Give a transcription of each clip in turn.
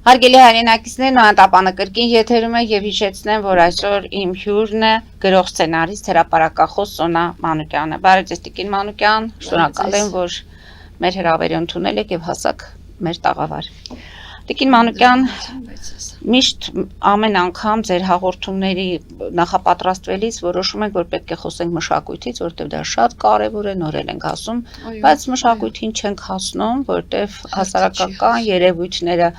Հարգելի հայրենակիցներ, նոյանտապանը կրկին եթերում է եւ հիշեցնեմ, որ այսօր իմ հյուրն է գրող սցենարիստ հրապարակախոս Սոնա Մանուկյանը։ Բարև ձեզ Տիկին Մանուկյան, շնորհակալ եմ, որ մեր հրավերը ընդունել եք եւ հասաք մեր տաղավար։ Տիկին Մանուկյան, միշտ ամեն անգամ ձեր հաղորդումների նախապատրաստվելիս որոշում ենք, որ պետք է խոսենք մշակույթից, որտեղ դա շատ կարեւոր է, նորել ենք ասում, բայց մշակույթին չենք հասնում, որտեղ հասարակական երևույթները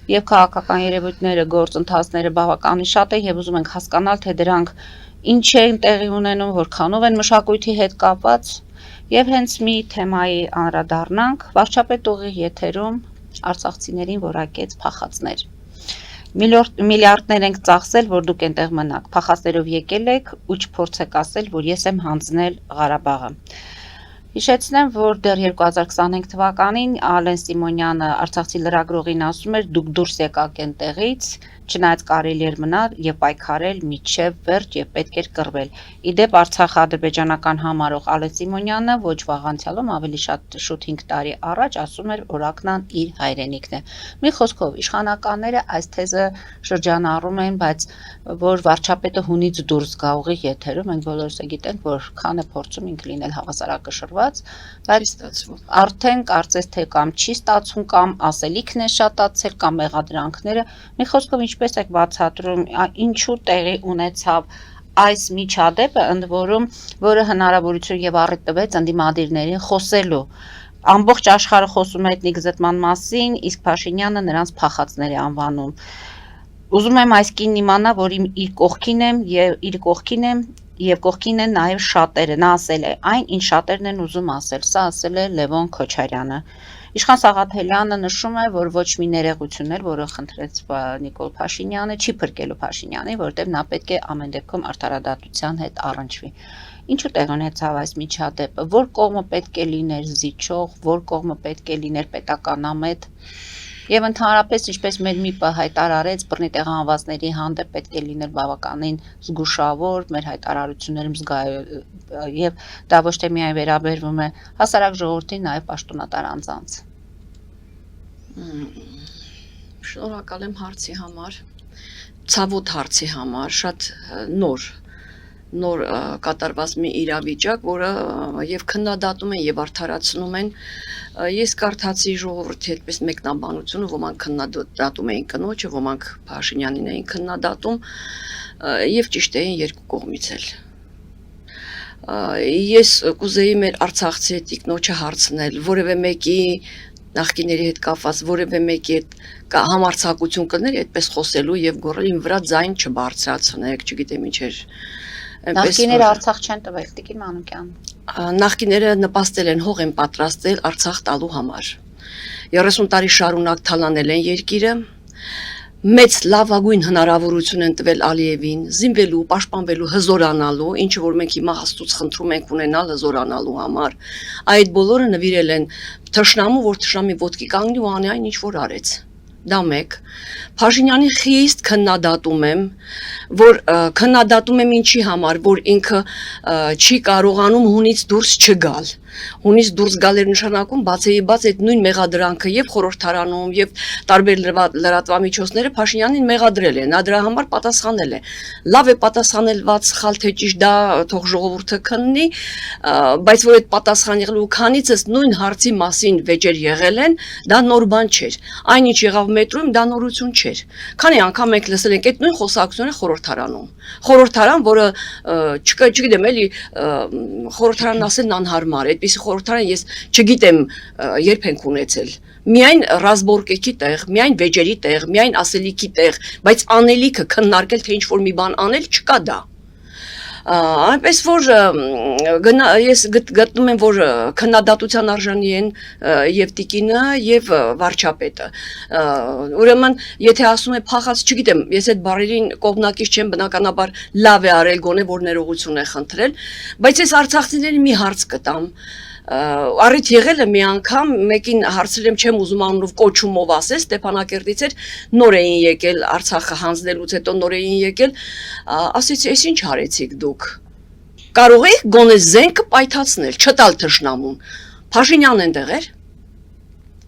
եւ քաղաքական երևույթները, գործընթացները բավականին շատ է եւ ուզում ենք հասկանալ, թե դրանք ինչ են տեղի ունենում, որքանով են մշակույթի հետ կապված եւ հենց մի թեմայի անդրադառնանք վարչապետ ուղիղ եթերում արցախցիներին որակեց փախածներ։ Միլիարդներ ենք ծախսել, որ դուք այնտեղ մնաք, փախածներով եկել եք ու չփորձեք ասել, որ ես եմ հանձնել Ղարաբաղը։ Հիշեցնեմ, որ դեռ 2025 թվականին Ալեն Սիմոնյանը արցախցի լրագրողին ասում էր, դուք դուրս եկաք այնտեղից, չնայած կարելի էր մնալ եւ պայքարել միջև վերջ եւ պետք էր կռվել։ Իդեպ Արցախ-ադրբեջանական համարող Ալեն Սիմոնյանը ոչ վաղանցյալում ավելի շուտ 5 տարի առաջ ասում էր, որ Ակնան իր հայրենիքն է։ Մի խոսքով, իշխանականները այս թեզը շրջանառում են, բայց որ վարչապետը հունից դուրս գա ուղիղ եթերում, մենք բոլորս գիտենք, որ քան է փորձում ինք լինել հավասարակշռված, բայց արդեն կարծես թե կամ չի ստացվում, կամ ասելիքն է շատացել, կամ մեղադրանքները։ Մի խոսքով, ինչպես եք բացատրում, ինչու տեղի ունեցավ այս միջադեպը, ընդ որում, որը հնարավորություն եւ առիթ տվեց ընդդիմադիրներին խոսելու։ Ամբողջ աշխարհը խոսում է էթնիկ զտման մասին, իսկ Փաշինյանը նրանց փախածներ է անվանում։ Ուզում եմ այս կինն իմանա, որ իր կողքին եմ եւ կողքին են նաեւ շատերը։ Նա ասել է այն, ինչ շատերն են ուզում ասել։ Սա ասել է Լևոն Քոչարյանը։ Իշխան Սաղաթելյանը նշում է, որ ոչ մի ներողություններ, որը խնդրեց Նիկոլ Փաշինյանը, չի փրկելու Փաշինյանին, որովհետև նա պետք է ամեն դեպքում արդարադատության հետ առնչվի։ Ինչու տեղ ունեցավ այս միջադեպը, որ կողմը պետք է լիներ զիջող, որ կողմը պետք է լիներ պետականամետ, եւ ընդհանրապես ինչպես մեր ՄԻՊ-ը հայտարարեց, բռնի տեղահանվածների հանդեպ պետք է լինել բավականին զգուշավոր, մեր հայտարարություններում եւ դա ոչ թե միայն վերաբերվում է հասարակ ժողովրդին, նաեւ պաշտոնատար անձանց։ Շնորհակալ եմ հարցի համար, ցավոտ հարցի համար, շատ նոր կատարված մի իրավիճակ, որը եւ քննադատում են եւ արդարացնում են։ Ես կարդացի ժողովրդի այդպես մեկնաբանությունը, ոմանք քննադատում էին կնոջը, ոմանք Փաշինյանին էին քննադատում եւ ճիշտ էին երկու կողմից էլ։ Ես կուզեի մեր արցախցի տիկնոջը հարցնել, որևէ մեկի նախկիների հետ կապված որևէ մեկի հետ համարձակություն կներ այդպես խոսելու եւ գոռալ իմ վրա ձայն չբարձրացնեք, չգիտեմ ինչ էր։ Նախկիները Արցախ չեն տվել, Տիկին Մանուկյան։ Նախկիները նպաստել են, հող են պատրաստել Արցախ տալու համար։ 30 տարի շարունակ թալանել են երկիրը, մեծ լավագույն հնարավորություն են տվել Ալիևին զինվելու, պաշտպանվելու, հզորանալու, ինչը որ մենք հիմա Աստծուց խնդրում ենք ունենալ հզորանալու համար։ Այդ բոլորը նվիրել են թշնամու, որ թշնամի ոտքի կանգնի ու անի այն ինչ որ արեց։ Դա մեկ։ Փաշինյանի խիստ քննադատում եմ, որ քննադատում եմ ինչի համար, որ ինքը չի կարողանում հունից դուրս չգալ։ Հունից դուրս գալ էր նշանակում բացեիբաց այդ նույն մեղադրանքը եւ խորհրդարանում եւ տարբեր լրատվամիջոցները Փաշինյանին մեղադրել են, նա դրա համար պատասխանել է։ Լավ է պատասխանելված սխալ թե ճիշտ դա թող ժողովուրդը քննի, բայց որ այդ պատասխան եղել ու քանիցս նույն հարցի մասին վեճեր եղել են, դա նոր բան չէր։ Այնինչ եղավ մետրոյում, դա նորություն չէր։ Քանի անգամ մենք լսել ենք այդ նույն խոսակցությունը խորհրդարանում։ Խորհրդարան, որը չգիտեմ էլի խորհրդարանն ասելն անհարմար է, այդպիսի խորհրդարան ես չգիտեմ երբ ենք ունեցել։ Միայն ռազմորկեքի տեղ, միայն վեճերի տեղ, միայն ասելիքի տեղ, բայց անելիքը քննարկել թե ինչ որ մի բան անել չկա դա։ Այնպես որ ես գտնում եմ, որ քննադատության արժանի են եւ տիկինը եւ վարչապետը։ Ուրեմն, եթե ասում է փախած, չգիտեմ, ես այդ բառերին կողմնակից չեմ, բնականաբար լավ է արել, գոնե որ ներողություն է խնդրել, բայց ես արցախցիներին մի հարց կտամ։ Առիթ եղել է մի անգամ, մեկին հարցրել եմ, չեմ ուզում անունով կոչումով ասել, Ստեփանակերտից էր, նոր էին եկել Արցախը հանձնելուց հետո նոր էին եկել, ասեցի, «Էս ինչ արեցիք դուք»։ Կարող եք գոնե զենքը պայթացնել, չտալ թշնամուն։ Փաշինյանն այնտեղ էր։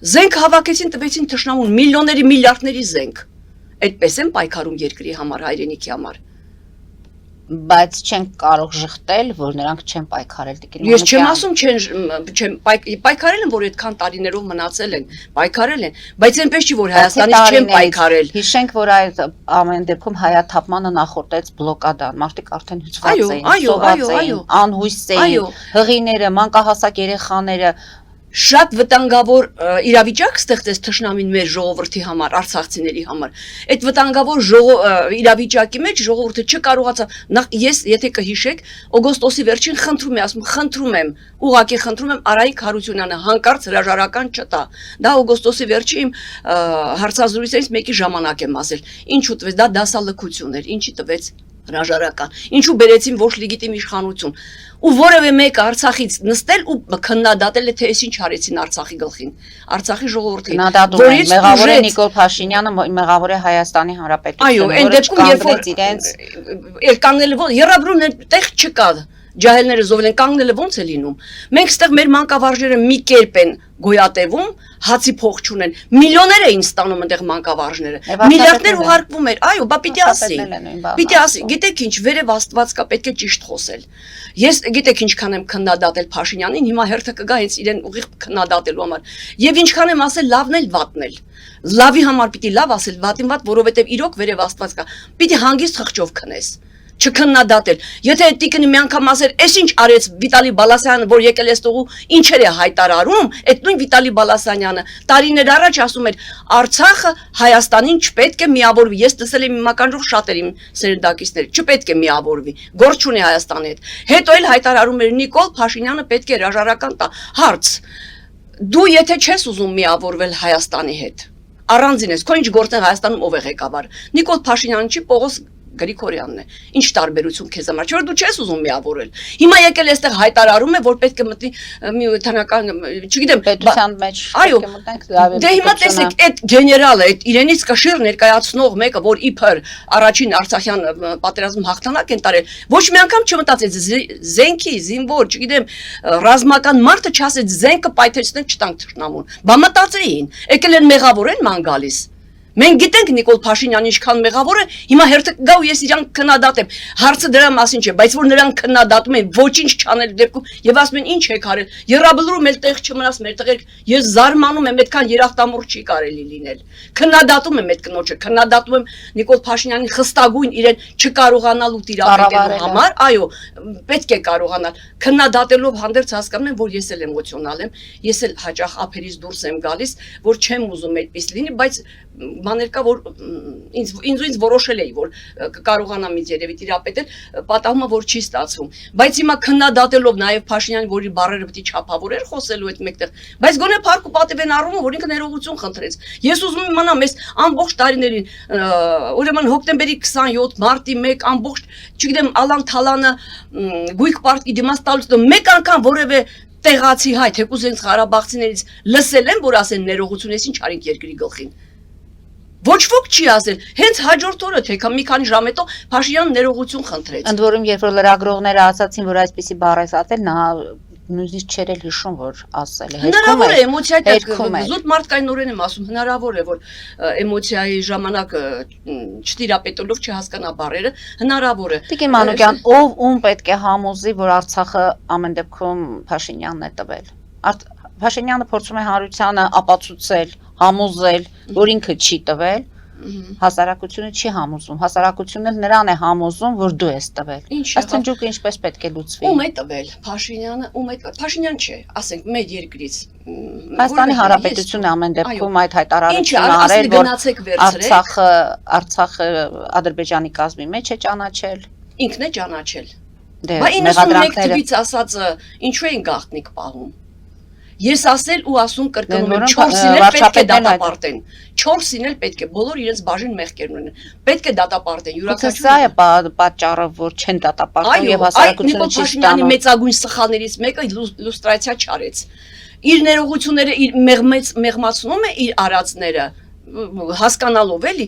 Զենք հավաքեցին, տվեցին թշնամուն միլիոնների, միլիարդների զենք։ Այդպես են պայքարում երկրի համար, հայրենիքի համար։ Բայց չեն կարող շղթել, որ նրանք չեն պայքարել Տիկին Ես չեմ ասում չեն պայքարել են, որ այդքան տարիներով մնացել են, պայքարել են, բայց այնպես չի որ Հայաստանից չեն պայքարել։ Հիշենք, որ այդ ամեն դեպքում հայաթափմանը նախորդեց բլոկադան, մարդիկ արդեն հյուծված էին, սոված էին, անհույս էին, հղիները, մանկահասակ երեխաները Շատ վտանգավոր իրավիճակ ստեղծեց թշնամին մեր ժողովրդի համար, արցախցիների համար։ Այդ վտանգավոր իրավիճակի մեջ ժողովուրդը չկարողացավ, ես եթե կհիշեք, օգոստոսի վերջին խնդրում եմ, ուղղակի խնդրում եմ Արայիկ Հարությունյանը հանկարծ հրաժարական չտա։ Դա օգոստոսի վերջի իմ հարցազրույցներից մեկի ժամանակ եմ ասել։ Ինչու տվեց, դա դասալքություն էր, ինչի տվեց հրաժարական։ Ինչու բերեցին ոչ լեգիտիմ իշխանություն։ Ու որևէ մեկը Արցախից նստել ու քննադատել է թե այս ինչ արեցին Արցախի գլխին, Արցախի ժողովրդին։ Մեղավոր է Նիկոլ Փաշինյանը, մեղավոր է Հայաստանի Հանրապետությունը։ Այո, այն դեպքում երբ որ իրենց կանգնելը երաբրուն տեղ չկա։ Ջահելները զովել են կանգնելը ոնց է լինում։ Մենք ստեղ մեր մանկավարժները մի կերպ են գոյատևում, հացի փող չունեն։ Միլիոներ էին ստանում այնտեղ մանկավարժները։ Միլիարդներ ուղարկվում էր։ Այո, բա պիտի ասի։ Պիտի ասի, գիտեք ինչ, վերև Աստված կա, պետք է ճիշտ խոսել։ Ես գիտեք ինչքան եմ քննադատել Փաշինյանին, հիմա հերթը կգա հենց իրեն ուղիղ քննադատելու համար։ Եվ ինչքան եմ ասել լավն էլ վատն էլ։ Լավի համար պիտի լավ ասել, վատին վատ, որովհետև իրոք վերև Աստված կա։ Պիտի հանգիստ խղճով քնես։ Չքննադատել։ Եթե այդ տիկնը մի անգամ ասեր, «Էս ինչ արեց Վիտալի Բալասյանը, որ եկել է ստողու, ինչեր է հայտարարում», այդ նույն Վիտալի Բալասյանը տարիներ առաջ ասում էր, Արցախը Հայաստանին չպետք է միավորվի։ Ես տեսել եմ իմ ականջով շատեր իմ սերնդակիցներ, չպետք է միավորվի։ Գործ չունի Հայաստանի հետ։ Հետո էլ հայտարարում էր Նիկոլ Փաշինյանը պետք է հրաժարական տա։ Հարց. Դու եթե չես ուզում միավորվել Հայաստանի հետ, առանձին ես, քո ինչ գործ է Հայաստանում ով է ղեկավար։ Նիկոլ Փաշինյանը չի Պողոս Գրիգորյանն է։ Ինչ տարբերություն քեզ համար, չէ՞ որ դու չես ուզում միավորել։ Հիմա եկել է այստեղ հայտարարում է, որ պետք է մտնի միութանական, չգիտեմ, պետության մեջ այո, դե հիմա տեսեք, այդ գեներալը, այդ իրենից կշիռ ներկայացնող մեկը, որ իբր առաջին Արցախյան պատերազմ հաղթանակ են տարել, ոչ մի անգամ չմտածեց զենքի, զինվոր, չգիտեմ, ռազմական մարդը չասեց զենքը պայթեցնենք չտանք թշնամուն։ Բա մտածեին, եկել են մեղավոր են ման գալիս։ Մենք գիտենք Նիկոլ Փաշինյանը ինչքան մեղավոր է, հիմա հերթը կգա ու ես իրան քննադատեմ։ Հարցը դրա մասին չէ, բայց որ նրանք քննադատում են ոչինչ չանել դեպքում եւ ասում են ինչ եք արել։ Եռաբլուրում էլ տեղ չմնաց մեր տղեր, ես զարմանում եմ, այդքան երախտամոռ չի կարելի լինել։ Քննադատում եմ այդ կնոջը, քննադատում եմ Նիկոլ Փաշինյանի խստագույն իրեն չկարողանալու տիրապետելու համար, այո, պետք է կարողանալ։ Քննադատելով հանդերձ հասկանում եմ, որ ես էլ էմոցիոնալ եմ, ես էլ հաճախ ափերից դուրս եմ գալիս, որ չեմ ուզում այդպես լինի, բայց բաներ կա, որ ինձ որոշել էի, որ կարողանամ ինձ երևի տիրապետել, պատահում է, որ չի ստացվում։ Բայց հիմա քննադատելով նաև Փաշինյանի, որի բառերը պետք է չափավորեր խոսելու այդ մեկտեղ, բայց գոնե փառք ու պատիվ են առումը, որ ինքը ներողություն խնդրեց։ Ես ուզում եմ իմանամ, այս ամբողջ տարիներին, ուրեմն հոկտեմբերի 27, մարտի 1, ամբողջ, չգիտեմ, Ալան Թալանը գույք պարտքի դիմաց տալուց մեկ անգամ որևէ տեղացի հայ, թեկուզ հենց Ղարաբաղցիներից լսել են, որ ասեն ներողություն, ես ինչ արինք երկրի գլխին։ Ոչ ոք չի ասել, հենց հաջորդ օրը թե մի քանի ժամ հետո Փաշինյանը ներողություն խնդրեց։ Ընդ որում, երբ որ լրագրողները ասացին, որ այսպեսի բառ է ասել, նա նույնիսկ չէր էլ հիշում, որ ասել է։ Հնարավոր է էմոցիա, զուտ մարդկայնորեն եմ ասում, հնարավոր է, որ էմոցիայի ժամանակ չտիրապետելով չհասկանա բառերը, հնարավոր է։ Տիկին Մանուկյան, ով ում պետք է համոզի, որ Արցախը ամեն դեպքում Փաշինյանն է տվել։ Փաշինյանը փորձում է Հարությանը ապացուցել, համոզել, որ ինքը չի տվել, հասարակությունը չի համոզում, հասարակությունը նրան է համոզում, որ դու ես տվել։ Այս խնդիրը ինչպես պետք է լուծվի։ Ում է տվել Փաշինյանը, Փաշինյան չէ, ասենք մեր երկրից։ Հայաստանի Հանրապետությունը ամեն դեպքում այդ հայտարարությունը արել, որ Արցախը Ադրբեջանի կազմի մեջ է ճանաչել։ Ինքն է ճանաչել։ Բա 91 թվից ասածը ինչու են գաղտնիք պահում։ Ես ասել ու ասում կրկնում եմ 4-ին էլ պետք է դատապարտեն։ 4-ին էլ պետք է բոլոր իրենց բաժին մեղքեր ունեն։ Պետք է դատապարտեն յուրաքանչյուր։ Սա է պատճառը, որ չեն դատապարտում եւ հասարակությունը չի ստանում։ Մեծագույն սխալներից մեկը լուստրացիա չարեց։ Իր ներողությունները իր մեղմացնում է իր արածները, հասկանալով էլի,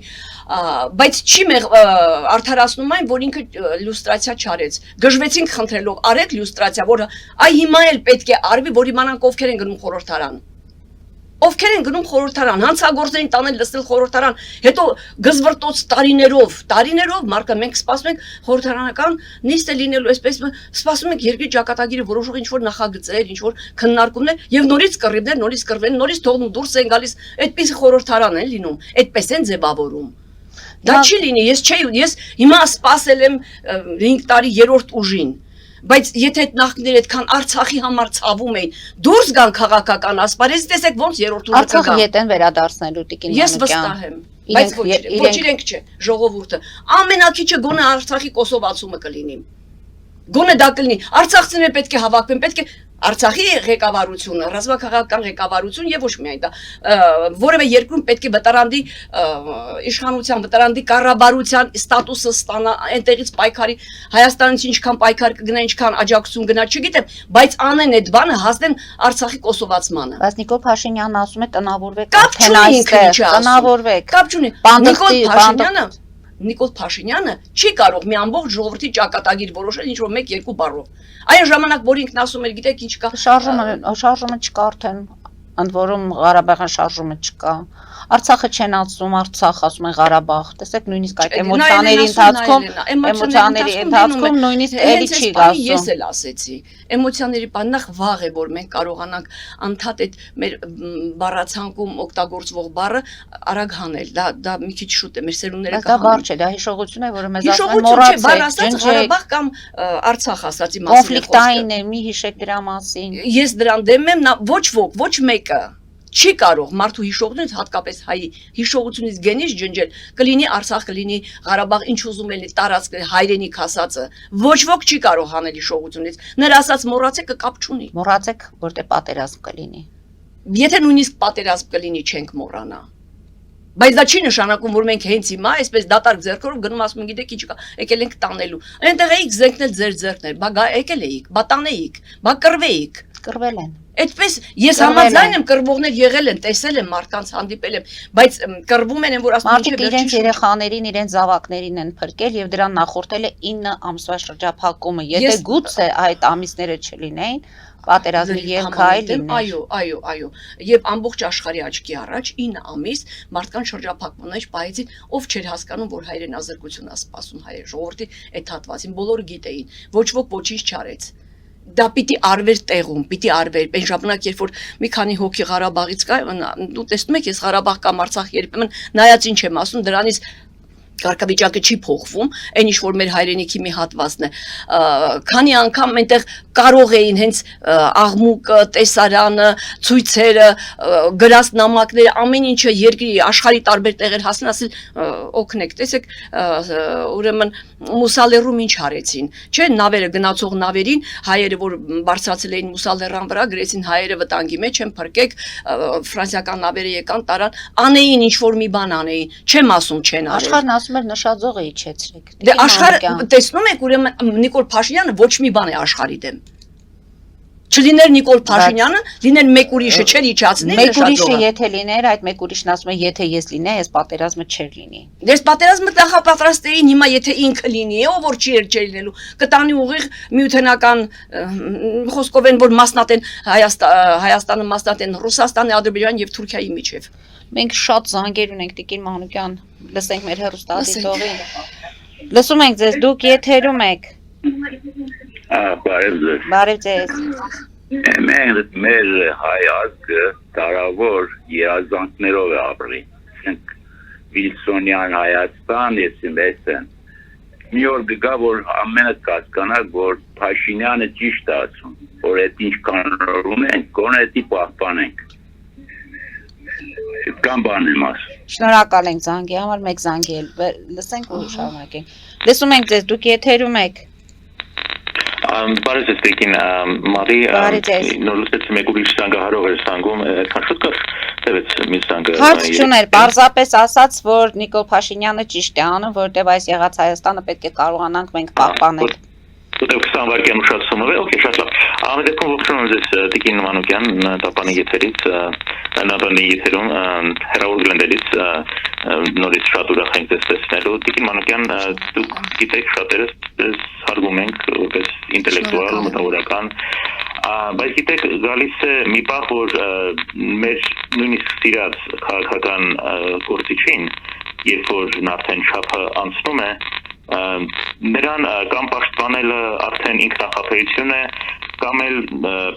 բայց չի արդարացնում այն, որ ինքը լյուստրացիա չարեց։ Գժվեցինք խնդրելով, արեք լյուստրացիա, որ այ հիմա էլ պետք է արվի, որ իմանանք ովքեր են գնում խորհրդարան։ Ովքեր են գնում խորհրդարան, հանցագործներին տանել լսել խորհրդարան, հետո գզվրտոց տարիներով մարկա մենք սպասում ենք խորհրդարանական նիստ է լինելու, այսպես սպասում ենք երկրի ճակատագիրը որոշող ինչ-որ նախագծեր, ինչ-որ քննարկումներ եւ նորից կռիվներ, նորից կռվեն, նորից թողնում դուրս են գալիս, այդպես խորհրդարան են լինում, այդպես են ձևավորում։ Դա չի լինի, ես հիմա սպասել եմ 5 տարի 3-րդ ուժին, բայց եթե այդ նախկիները այդքան Արցախի համար ցավում էին, դուրս գան քաղաքական ասպարեզից, տեսեք ոնց 3-րդ ուժը կգա։ Արցախը ետ են վերադարձնելու Տիկին Ես վստահ եմ, բայց ոչ իրենք չէ, ժողովուրդը։ Ամենակիչը գոնե Արցախի կոսովացումը կլինի։ Գոնե դա կլինի։ Արցախցիները պետք է հավաքվեն, պետք է Արցախի ղեկավարությունը, ռազմաքաղաքական ղեկավարություն եւ ոչ միայն դա, որևէ երկրում պետք է վտարանդի իշխանության, վտարանդի կառավարության ստատուսը ստանա, այնտեղից պայքարի, Հայաստանից ինչքան պայքար կգնա, ինչքան աջակցություն գնա, չգիտեմ, բայց անեն այդ բանը հասնեն Արցախի կոսովացմանը։ Բայց Նիկոլ Փաշինյանն ասում է տնավորվեք Կապ արդեն չունի այստեղ, տնավորվեք։ Կապ չունի։ Նիկոլ Փաշինյանը չի կարող մի ամբողջ ժողովրդի ճակատագիր որոշել ինչ-որ 1-2 բառով։ Այն ժամանակ, որ ինքն ասում էր, գիտեք ինչ կա, շարժումը չկա արդեն, ընդ որում Ղարաբաղյան շարժումը չկա։ Արցախը չեն ասում, Արցախ ասում են Ղարաբաղ։ Տեսեք նույնիսկ այդ էմոցիաների ընթացքում նույնիսկ էլի չի ասում։ Ես էլ ասեցի, էմոցիաների բան նախ վաղ է, որ մենք կարողանանք անդադ այդ մեր բառացանկում օգտագործվող բառը արագ հանել։ Դա մի քիչ շուտ է, մեր սերունդները կհանեն։ Դա բառ չէ, դա հիշողություն է, որը մեզ ասում են մոռացեք, Ղարաբաղ կամ Արցախ ասացի մասին։ Կոնֆլիկտային է, մի հիշեք դրա մասին։ Ես դրան դեմ եմ, ոչ ոք, ոչ մեկը չի կարող մարդու հիշողությունից, հատկապես հայի հիշողությունից գենից ջնջել, կլինի Արցախ, կլինի Ղարաբաղ, ինչ ուզում են տարածք հայրենիք ասածը, ոչ ոք չի կարող հանել հիշողությունից, նրա ասած մոռացեք կապ չունի։ Մոռացեք, որտե պատերազմ կլինի։ Եթե նույնիսկ պատերազմ կլինի, չենք մոռանա։ Բայց դա չի նշանակում, որ մենք հենց հիմա այսպես դատարկ ձեռքերով գնում ասում ենք, գիտեք ինչ կա, եկել ենք տանելու։ Այնտեղ էիք զենքնել ձեր ձեռքներ, բա գա եկել էիք, բա տանեիք, բա կռվեիք։ Կռվել են։ Այդպես ես համաձայն եմ, կռվողներ եղել են, տեսել եմ, մարդկանց հանդիպել եմ, բայց կռվում են որ ասում են իրենց երեխաներին, իրենց զավակներին են փրկել եւ դրան նախորդել է 9 ամսվա շրջափակումը։ Եթե գուցե այդ ամիսները չլինեին, պատերազմի ելքայլ լիներ։ Այո, եւ ամբողջ աշխարհի աչքի առաջ 9 ամիս մարդկանց շրջափակման մեջ պահեցին, ով չէր հասկանում, որ հայրենազրկություն է սպասում հայ ժողովրդի այդ հատվածին, բոլորը գիտեին, ոչ ոք ոչինչ չարեց։ Դա պիտի արվեր տեղում, պիտի արվեր, այն ժամանակ, երբ որ մի քանի հոգի Ղարաբաղից կա, դու տեսնում եք, ես Ղարաբաղ կամ Արցախ երբեմն նայած ինչ եմ ասում, դրանից կարգավիճակը չի փոխվում, այն ինչ որ մեր հայրենիքի մի հատվածն է։ Քանի անգամ այնտեղ կարող էին հենց աղմուկը, տեսարանը, ցույցերը, գրած նամակները, ամեն ինչը երկրի աշխարհի տարբեր տեղեր հասնեն, ասել օգնեք, տեսեք, ուրեմն Մուսալերում ինչ արեցին։ Չէ, նավերը գնացող նավերին հայերը որ բարձրացել էին Մուսալերան վրա, գրեցին հայերը վտանգի մեջ են, փրկեք, ֆրանսիական նավերը եկան, տարան, անեին ինչ որ մի բան անեին, չեմ ասում չեն արել։ Աշխարհն ասում էր նշաձողը իջեցրեք։ Դե աշխարհը տեսնում եք, ուրեմն Նիկոլ Փաշինյանը ոչ մի բան է աշխարհի դեմ։ Չլիներ Նիկոլ Փաշինյանը, լիներ մեկ ուրիշը չէր իջացնի մեկ ուրիշը եթե լիներ, այդ մեկ ուրիշն ասում է, եթե ես լինեի, այս պատերազմը չէր լինի։ Դες պատերազմը նախապատրաստ էին, հիմա եթե ինքը լինի, ով որ չի լինելու, կտանի ուղիղ միութենական խոսքով են, որ մասնատեն Հայաստանը մասնատեն Ռուսաստանը, Ադրբեջանը եւ Թուրքիայի միջև։ Մենք շատ զանգեր ունենք Տիկին Մանուկյան, լսենք մեր հեռուստադիտողին։ Լսում ենք ձեզ, դուք եթերում եք։ Բարև ձեզ։ Մեր հայ ազգը տարավոր երազանքներով է ապրի։ Վիլսոնյան Հայաստան, եսիմեսեն։ Մի օր գա, որ ամենը կասկանակ, որ Փաշինյանը ճիշտ է ասում, որ այդ ինչ կանոնում ենք, գոնե դի պահպանենք։ Կամ բան եմ ասում։ Շնորհակալ ենք զանգի համար, մեկ զանգի էլ լսենք ու շարունակենք։ Լսում ենք ձեզ, դուք եթերում եք։ Բարև ձեզ Տիկին Մարի, նորից մեկ ուրիշ զանգահարող էր զանգում, այդքան շուտ կար տևեց մի զանգը։ Հարց չուներ, պարզապես ասաց, որ Նիկոլ Փաշինյանը ճիշտ է անում, որտեղ այս եղած Հայաստանը պետք է կարողանանք մենք պահպանել։ Դուք 20 վայրկյան ուշացումը, օքեյ, շատ լավ։ Ամեն դեպքում ողջունում ձեզ Տիկին Մանուկյան, տապանի եթերից, նավանի եթերում, հեռավոր գլնդելից, նորից շատ ուրախ ենք ձեզ տեսնելու։ Տիկին Մանուկյան, դուք գիտեք շատերս ձեզ հարգում ենք որպես ինտելեկտուալ, մտավորական, բայց գիտեք գալիս է մի պահ, որ մեր նույնիսկ սիրած քաղաքական գործիչին, երբ որ նա արդեն չափը անցնում է, նրան կամ պաշտպանելը արդեն ինքնախապեյություն է, կամ էլ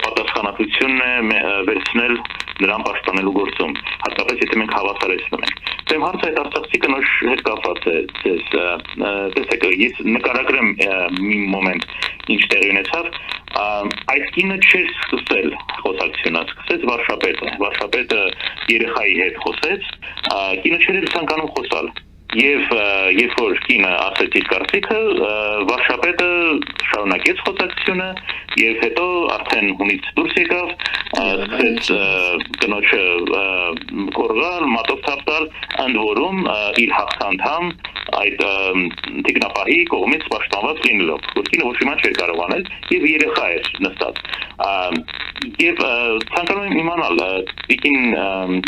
պատասխանատվությունն է վերցնել նրան պաշտպանելու գործում, հատկապես եթե մենք հավասարեցնում ենք։ Դեմ հարցը այդ արցախցի կնոջ հետ կապված է ձեզ, տեսեք, ես նկարագրեմ մի մոմենտ ինչ տեղի ունեցավ, այդ կինը չէր սկսել խոսակցությունը, սկսեց վարշապետը երեխայի հետ խոսեց, կինը չէր ցանկանում խոսալ։ Եվ երբ որ կինը ասեց իր կարծիքը, վարշապետը շարունակեց խոսակցությունը եւ հետո արդեն հունից դուրս եկավ, սկսեց կնոջը կորղալ, մատով թափտալ, ընդ որում իր հաղթանդամ այդ տիկնապահի կողմից պաշտպանված լինելով, որ կինը ոչ մի բան չէր կարող անել եւ երեխա էր նստած։ Եվ ցանկանում եմ իմանալ, տիկին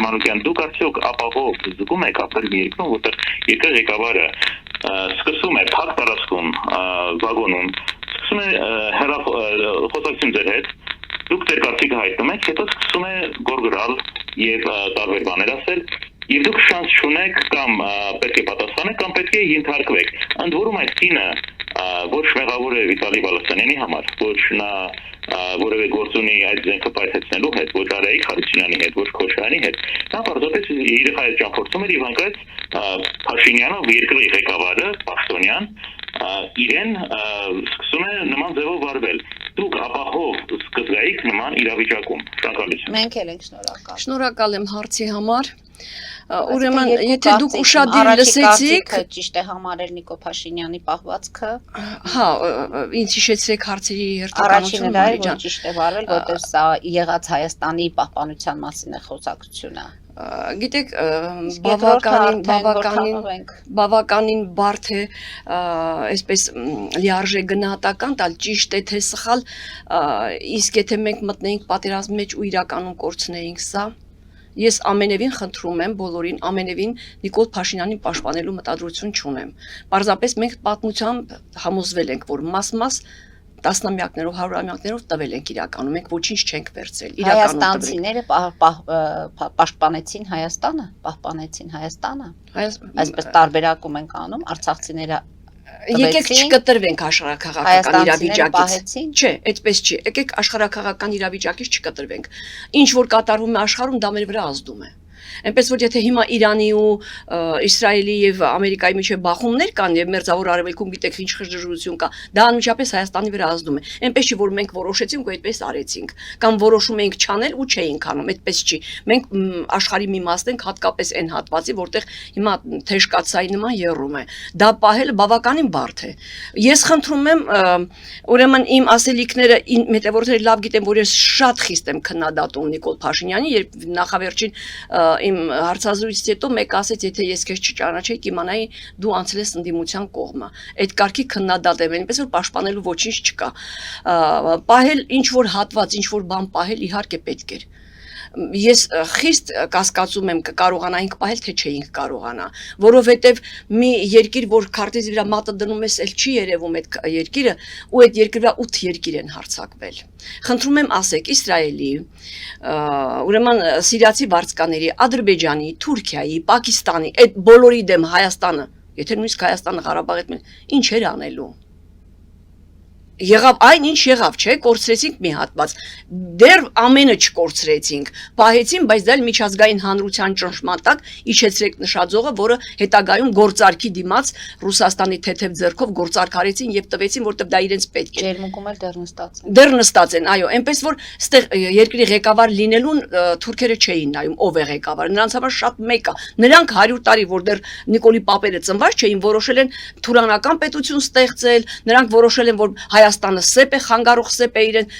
Մանուկյան, դուք արդյոք ապահով զգում եք ապրել մի երկրում, որտեղ երկրի ղեկավարը սկսում է փակ տարածքում վագոնում, սկսում է խոսակցություն ձեր հետ, դուք ձեր կարծիքը հայտնում եք, հետո սկսում է գորգրալ եւ տարբեր բաներ ասել, եւ դուք շանս չունեք կամ պետք է պատասխանեք կամ պետք է ենթարկվեք։ Ընդ որում այդ կինը ոչ մեղավոր է Վիտալի Բալաստանյանի համար, ոչ նա որևէ գործ ունի այդ զենքը պայթեցնելու հետ, ոչ Արայիկ Հարությունյանի հետ, ոչ Քոչարյանի հետ։ Նա պարզապես իր հայտ ճամփորդում էր եւ հանկարծ Փաշինյանը, երկրի ղեկավարը, Պաշտոնյան, իրեն սկսում է նման ձևով վարվել։ Դուք ապահով կզգայիք նման իրավիճակում։ Շնորհակալություն։ Մենք էլ ենք շնորհակալ։ Շնորհակալ եմ հարցի համար։ Ուրեմն, եթե դուք ուշադիր լսեցիք, ճիշտ է համարել Նիկո Փաշինյանի պահվածքը։ Հա, ինձ հիշեցրեք հարցերի Առաջինը դա է, երթականությունը։ որ ճիշտ է վարել, որտեղ սա եղած Հայաստանի պահպանության մասին է խոսակցությունը։ Գիտեք, բավականին բավականին բարդ է, այսպես լիարժե գնահատական տալ, ճիշտ է թե սխալ, իսկ եթե մենք մտնեինք պատերազմի մեջ ու իրականում կորցնեինք սա, ես ամենևին խնդրում եմ բոլորին, ամենևին Նիկոլ Փաշինյանին պաշտպանելու մտադրություն չունեմ։ Պարզապես մենք պատմությամբ համոզվել ենք, որ մաս-մաս տասնամյակներով, հարյուրամյակներով տվել ենք իրականում, մենք ոչինչ չենք վերցրել, իրականում Հայաստանցիները պաշտպանեցին Հայաստանը, պահպանեցին Հայաստանը։ Այսպես տարբերակում ենք անում, արցախցիները Եկեք չկտրվենք աշխարհաքաղաքական իրավիճակից։ Պահեցին։ Չէ, այդպես չի։ Եկեք աշխարհաքաղաքական իրավիճակից չկտրվենք։ Ինչ որ կատարվում է աշխարհում, դա մեր վրա ազդում է։ Այնպես որ եթե հիմա Իրանի ու Իսրայելի եւ Ամերիկայի միջեւ բախումներ կան եւ մերձավոր արևելքում գիտեք ինչ խժժություն կա, դա անմիջապես Հայաստանի վրա ազդում է։ Այնպես չի որ մենք որոշեցինք ու այդպես արեցինք, կամ որոշում էինք չանել ու չէինք անում, այդպես չի։ Մենք աշխարհի մի մասն ենք հատկապես այն հատվածի, որտեղ հիմա թեժկացայի նման եռում է։ Դա պահելը բավականին բարդ է։ Ես խնդրում եմ, ուրեմն իմ ասելիքները մետեվորները լավ գիտեն, որ ես շատ խիստ եմ քննադատում Նիկոլ Փաշինյանի, երբ նախավերջին իմ հարցազրույցից հետո մեկ ասեց, եթե ես քեզ չճանաչեի, կիմանայի դու անցել ես ընդդիմության կողմը։ Այդ կարգի քննադատ եմ, այնպես որ պաշտպանելու ոչինչ չկա։ Պահել ինչ որ հատված, ինչ որ բան պահել իհարկե պետք էր։ Ես խիստ կասկածում եմ կկարողանայինք պահել, թե չէինք կարողանա, որովհետև մի երկիր, որ քարտեզի վրա մատը դնում ես, էլ չի երևում այդ երկիրը, ու այդ երկրի վրա 8 երկիր են հարձակվել։ Խնդրում եմ ասեք Իսրայելի, ուրեմն սիրիացի վարձկաների, Ադրբեջանի, Թուրքիայի, Պակիստանի, այդ բոլորի դեմ Հայաստանը, եթե նույնիսկ Հայաստանը Ղարաբաղի հետ ինչ էր անելու։ Եղավ այն ինչ եղավ, չէ, կորցրեցինք մի հատված, դեռ ամենը չկորցրեցինք, պահեցին, բայց դա էլ միջազգային հանրության ճնշման տակ իջեցրեք նշաձողը, որը հետագայում գործարքի դիմաց Ռուսաստանի թեթև ձեռքով գործարք արեցին եւ տվեցին, որտեղ դա իրենց պետք է։ Ջերմուկում էլ դեռ նստած են։ Դեռ նստած են, այո, այնպես որ ստեղ երկրի ղեկավար լինելուն թուրքերը չէին նայում, ով է ղեկավար, նրանց համար շատ մեկ է։ Նրանք 100 տարի, որ դեռ Նիկոլի պապերը ծնված չէին, որոշել են թուրանական պետություն ստեղծել, նրանք որոշել են, որ Հայաստանը սեպ է, խանգարող սեպ է իրեն,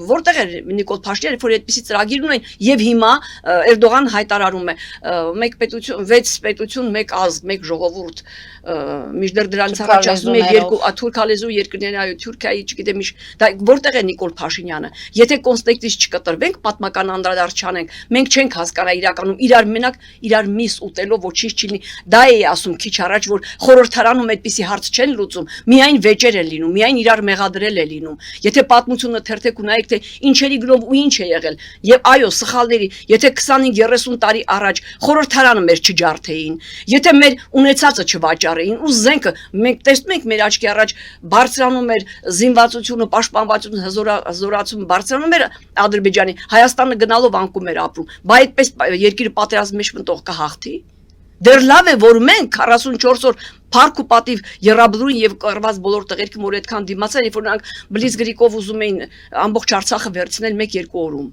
որտեղ է Նիկոլ Փաշինյանը, որ այդպիսի ծրագիր ունեն, եւ հիմա Էրդողան հայտարարում է մեկ պետություն, 6 պետություն, մեկ ազգ, մեկ ժողովուրդ, միջդեռ դրանից առաջ ասում է երկու թուրքալեզու երկրներ, այո, Թուրքիայի, չգիտեմ ինչ, դա որտեղ է Նիկոլ Փաշինյանը, եթե կոնտեքստից չկտրվենք, պատմական անդրադարձ չանենք, մենք չենք հասկանա իրականում իրար մենակ իրար միս ուտելով ոչինչ չլինի, դա է ասում քիչ առաջ, որ խորհրդարանում այդպիսի հարց չեն լուծում, միայն վեճեր են լինում, միայն իրար մեղադրել է լինում, եթե պատմությունը թերթեք ու նայեք, թե ինչերի գրով ու ինչ է եղել, եւ այո, սխալների, եթե 25-30 տարի առաջ խորհրդարանը մեր չջարդեին, եթե մեր ունեցածը չվաճառեին ու զենքը մենք տեսնում ենք մեր աչքի առաջ բարձրանում էր զինվածությունը, պաշտպանվածությունը, հզորացումը բարձրանում էր Ադրբեջանի, Հայաստանը գնալով անկում էր ապրում, բայց այդպես երկիրը պատերազմի մեջ մտող կհաղթի։ Դեռ լավ է, որ մենք 44 օր փառք ու պատիվ երաբլուրին եւ կռված բոլոր տղերքի մոր այդքան դիմացան, երբ որ նրանք բլիցգրիկով ուզում էին ամբողջ Արցախը վերցնել 1-2 օրում։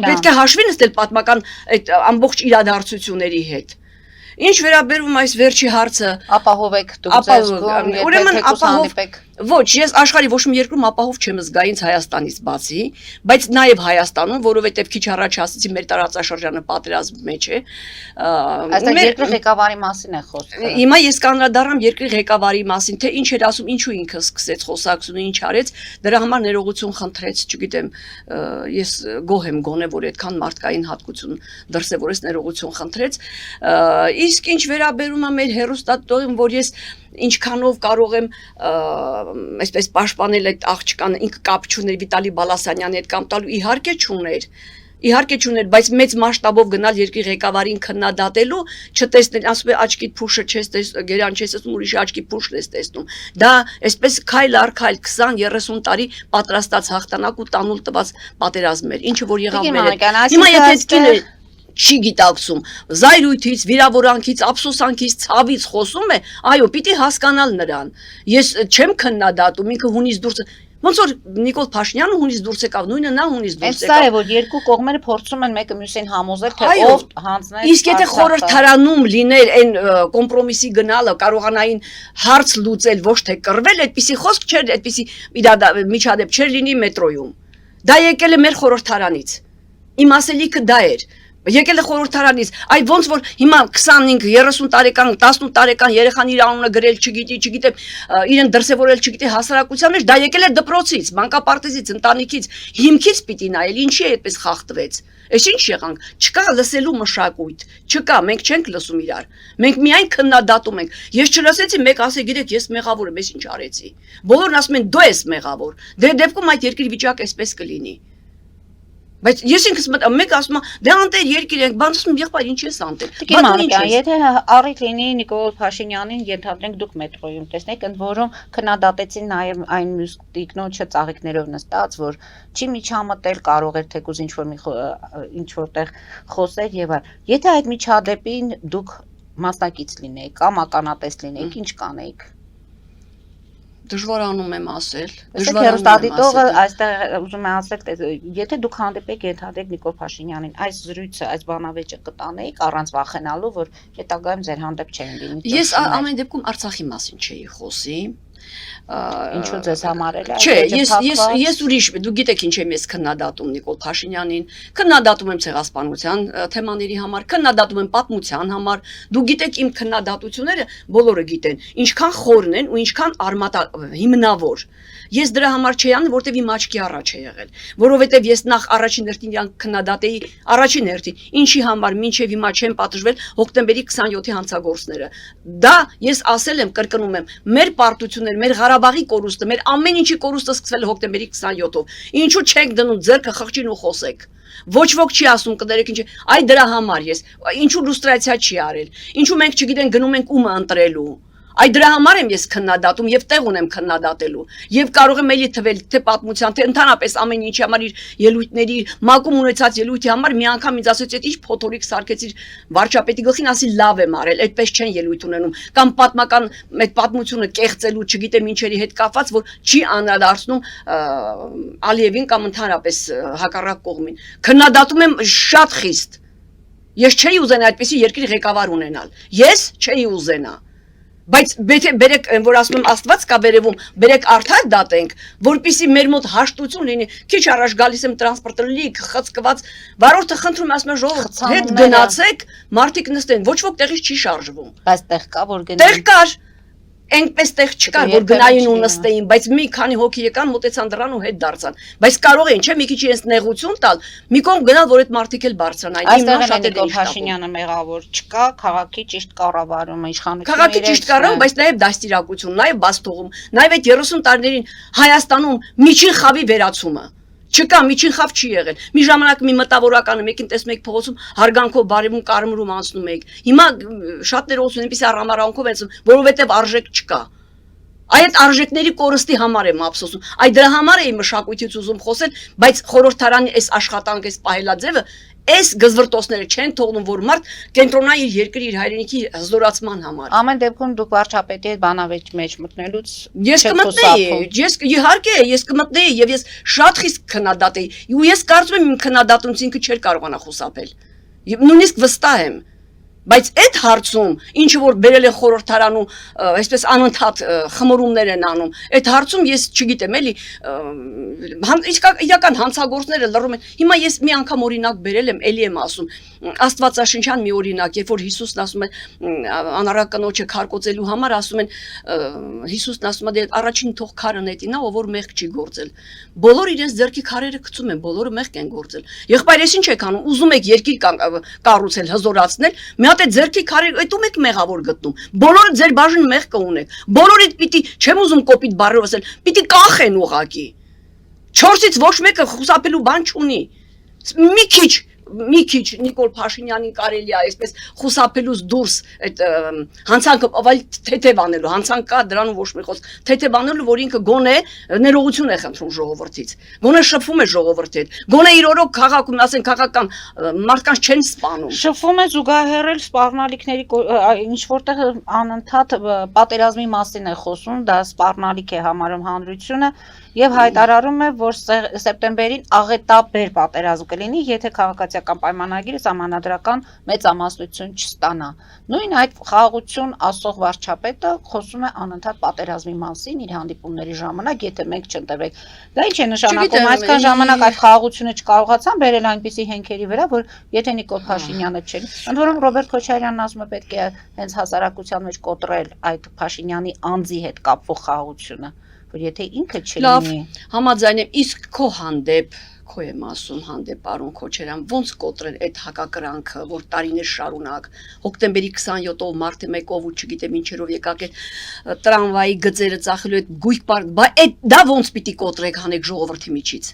Պետք է հաշվի նստել պատմական այդ ամբողջ իրադարձությունների հետ։ Ինչ վերաբերում այս վերջի հարցը, ապահովեք դուք ձեզ գոմ, ուրեմն ապահով Ոչ, ես աշխարհի ոչ մի երկրում ապահով չեմ զգա ինձ Հայաստանից բացի, բայց նաև Հայաստանում, որովհետև քիչ առաջ ասացի մեր տարածաշրջանը պատերազմի մեջ է։ Այստեղ երկրի ղեկավարի մասին է խոսքը։ Հիմա ես կանրադառնամ երկրի ղեկավարի մասին, թե ինչ էր ասում, ինչու ինքը սկսեց խոսակցությունը, ինչ արեց, դրա համար ներողություն խնդրեց, չգիտեմ, ես գոհ եմ գոնե, որ այդքան մարդկային հատկություն դրսևորեց, ներողություն խնդրեց։ Իսկ ինչ վերաբերում է մեր հերոստատողին, որ ես ինչքանով կարող եմ այսպես պաշտպանել այդ աղջկան, ինքը կապ չուներ Վիտալի Բալասանյանի հետ կամ տալու իհարկե չուներ, բայց մեծ մասշտաբով գնալ երկրի ղեկավարին քննադատելու, չտեսնել, ասում է աչքիդ փուշը չես տեսնում, գերան չես տեսնում, ուրիշի աչքի փուշն ես տեսնում։ Դա այսպես քայլ առ քայլ 20-30 տարի պատրաստած հաղթանակ ու տանուլ տված պատերազմ էր, ինչը որ եղավ մեր հետ։ Հիմա եթե այդ կինը չի գիտակցում, զայրույթից, վիրավորանքից, ափսոսանքից, ցավից խոսում է, այո, պիտի հասկանալ նրան։ Ես չեմ քննադատում, ինքը հունից դուրս ոնց որ Նիկոլ Փաշինյանը հունից դուրս եկավ, նույնը նա հունից դուրս եկավ։ Այս է, որ երկու կողմերը փորձում են մեկը մյուսին համոզել, թե ով հանձնել։ Իսկ եթե խորհրդարանում լիներ այն կոմպրոմիսի գնալը, կարողանային հարց լուծել, ոչ թե կռվել, այդպիսի խոսք չէր, այդպիսի միջադեպ չէր լինի մետրոյում։ Դա եկել է մեր խորհրդարանից։ Իմ ասելիքը դա էր։ Եկել է խորհրդարանից, այ ոնց որ հիմա 25-30 տարեկան, 18 տարեկան երեխան իր անունը գրել չգիտեմ, իրեն դրսևորել չգիտի հասարակության մեջ, դա եկել է դպրոցից, մանկապարտեզից, ընտանիքից, հիմքից պիտի նայել, ինչի է այդպես խախտվեց։ Այս ինչ եղանք, չկա լսելու մշակույթ, չկա, մենք չենք լսում իրար, մենք միայն քննադատում ենք։ Ես չլսեցի, մեկ ասե, գիտեք, ես մեղավոր եմ, ես ինչ արեցի։ Բոլորն ասում են, դու ես մեղավոր։ Դե դեպքում այդ երկրի վիճակը այսպես կլինի։ Բայց ես ինքս մեկ ասում եմ, դե անտեր երկիր ենք, բան ասում եղբայր, ինչ ես անտեր։ Եթե առիթ լինի Նիկոլ Փաշինյանին, ենթադրենք դուք մետրոյում տեսնեք, ընդ որում քննադատեցին նաև այն մյուս տիկնոջը ծաղիկներով նստած, որ չի միջամտել, կարող էր թեկուզ ինչ որտեղ խոսել եւ այլ։ Եթե այդ միջադեպին դուք մասնակից լինեիք կամ ականատես լինեիք, ինչ կանեիք։ Դժվարանում եմ ասել։ Հերոստատիտողը այստեղ ուզում եմ ասել, եթե դուք հանդիպեք ենթադրեք Նիկոլ Փաշինյանին, այս զրույցը, այս բանավեճը կտանեիք առանց վախենալու, որ հետագայում ձեր հանդեպ չէին լինի։ Ես ամեն դեպքում Արցախի մասին չէի խոսի։ Ինչու ձեզ համարել է։ Չէ, ես ուրիշ, դու գիտեք ինչ եմ ես քննադատում Նիկոլ Փաշինյանին, քննադատում եմ ցեղասպանության թեմաների համար, քննադատում եմ պատմության համար, դու գիտեք իմ քննադատությունները բոլորը գիտեն, ինչքան խորն են ու ինչքան հիմնավոր։ Ես դրա համար չէի անում, որտեվ իմ աչքի առաջ է եղել, որովհետև ես նախ առաջին հերթին իրան քննադատեի, առաջին հերթին, ինչի համար մինչև հիմա չեն պատժվել հոկտեմբերի 27-ի հանցագործները։ Դա ես ասել եմ, կրկնում եմ, մեր պարտություններ, մեր Ղարաբաղի կորուստը, մեր ամեն ինչի կորուստը սկսվել է հոկտեմբերի 27-ով։ Ինչու չեք դնում ձեռքը խղճին ու խոսեք։ Ոչ ոք չի ասում կներեք ինչ, այ դրա համար ես, ինչու լուստրացիա չի արել, ինչու մենք չգիտենք գնում ենք ումը ընտրելու։ Այդ դրա համար եմ ես քննադատում եւ տեղ ունեմ քննադատելու եւ կարող եմ էլի թվել թե պատմության թե ընդհանրապես ամեն ինչի համար իր ելույթների մակում ունեցած ելույթի համար մի անգամ ինձ ասեց այդ ինչ փոթորիկ սարքեցիր վարչապետի գլխին ասի լավ եմ արել այդպես չեն ելույթ ունենում կամ պատմական այդ պատմությունը կեղծելու չգիտեմ ինչերի հետ կապված որ չի անդրադառնում Ալիևին կամ ընդհանրապես հակառակ կողմին քննադատում եմ շատ խիստ ես չէի ուզենա այդպեսի երկրի ղեկավար ունենալ ես չէի ուզենա Բայց բերեք որ ասում եմ Աստված կա վերևում, բերեք արդար դատենք, որպիսի մեր մոտ հաշտություն լինի։ Քիչ առաջ գալիս եմ տրանսպորտը լիք խցկված, վարորդը խնդրում ասում է ժողովուրդ, հետ գնացեք, մարդիկ նստեն, ոչ ոք տեղից չի շարժվում։ Բայց տեղ կա որ գնա։ Տեղ կար, այնպես տեղ չկար, որ գնային ու նստեին, բայց մի քանի հոգի եկան, մոտեցան դրան ու հետ դարձան։ Բայց կարող էին, չէ, մի քիչ իրենց նեղություն տալ, մի կողմ գնալ, որ այդ մարդիկ էլ բարձրանային։ Այստեղ Նիկոլ Փաշինյանը մեղավոր չկա, քաղաքի ճիշտ կառավարումը, իշխանությունը։ Քաղաքի ճիշտ կառավարում, բայց նաև դաստիարակություն, նաև բաստողում, նաև այդ 30 տարիներին Հայաստանում միջին խավի վերացումը։ Չկա, միջին խավ չի եղել։ Մի ժամանակ մի մտավորականը մեկին տեսնում եք փողոցում հարգանքով բարևում կարմրում անցնում եք։ Հիմա շատները ոսում են այնպես արամարանքով են, որովհետև արժեք չկա։ Այդ արժեքների կորստի համար եմ ափսոսում։ Այ դրա համար էի մշակույթից ուզում խոսել, բայց խորհրդարանի այս աշխատանքը, այս պահելաձևը, այս գզվրտոսները չեն թողնում, որ մարդ կենտրոնա իր երկրի, իր հայրենիքի հզորացման համար։ Ամեն դեպքում դուք վարչապետի հետ բանավեճ մեջ մտնելուց ես կմտնեի, իհարկե ես կմտնեի եւ ես շատ խիստ քննադատ էի։ Ու ես կարծում եմ իմ քննադատությունից ինքը չէր կարողանա խուսափել։ Եվ նույնիսկ վստահ եմ։ Բայց այդ հարցում, ինչը որ բերել են խորհրդարանում, այսպես անընդհատ խմորումներ են անում, այդ հարցում ես չգիտեմ, էլի իրական հանցագործները լռում են։ Հիմա ես մի անգամ օրինակ բերել եմ, էլի եմ ասում, Աստվածաշնչյան մի օրինակ, երբ որ Հիսուսն ասում է անառակ կնոջը քարկոծելու համար, ասում են Հիսուսն ասում է առաջին թող քարը նետինա, ով որ մեղք չի գործել։ Բոլոր իրենց ձեռքի քարերը գցում են, բոլորը մեղք են գործել։ Եղբայրես ինչ եք անում, ուզում եք երկիր կառուցել, հզորացնել, մի հատ է ձեռքի քարերը այդում եք մեղավոր գտնում։ Բոլորը ձեր բաժին մեղք կունեք։ Բոլորիդ պիտի, չեմ ուզում կոպիտ բառերով ասել, պիտի կախեն ուղակի։ 4-ից ոչ մեկը խուսափելու բան չունի։ Մի քիչ Նիկոլ Փաշինյանին կարելի է այսպես խուսափելուց դուրս այդ հանցանքը ավալ թեթև անելու, հանցանք կա դրանում ոչ մի խոսք, թեթև անելու, որ ինքը գոնե ներողություն է խնդրում ժողովրդից, գոնե շփվում է ժողովրդի հետ, գոնե իր օրոք քաղաքում, ասեն քաղաքական մարդկանց չեն սպանում։ Շփվում է զուգահեռել սպառնալիքների, ինչ որտեղ անընդհատ պատերազմի մասին է խոսում, դա սպառնալիք է համարում հանրությունը եւ հայտարարում է, որ սեպտեմբերին աղետաբեր պատերազմ կլինի, եթե քաղաքացիական պայմանագիրը սահմանադրական մեծամասնություն չստանա։ Նույն այդ խաղաղություն ասող վարչապետը խոսում է անընդհատ պատերազմի մասին իր հանդիպումների ժամանակ, եթե մենք չընտրվենք։ Դա ինչ է նշանակում, այսքան ժամանակ այդ խաղաղությունը չկարողացան բերել այնպիսի հենքերի վրա, որ եթե Նիկոլ Փաշինյանը չէր, ընդ որում Ռոբերտ Քոչարյանն ասում է պետք է հենց հասարակության մեջ կոտրել այդ Փաշինյանի անձի հետ կապվող խաղաղությունը, որ եթե ինքը չլինի։ Լավ, համաձայն եմ, իսկ քո հանդեպ, քո եմ ասում հանդեպ պարոն Քոչարյան, ոնց կոտրել այդ հակակրանքը, որ տարիներ շարունակ, հոկտեմբերի 27-ով, մարտի 1-ով ու չգիտեմ ինչերով եկակ այդ տրամվայի գծերը ծախելու այդ գույք պարկ, բա այդ դա ոնց պիտի կոտրեք հանեք ժողովրդի միջից։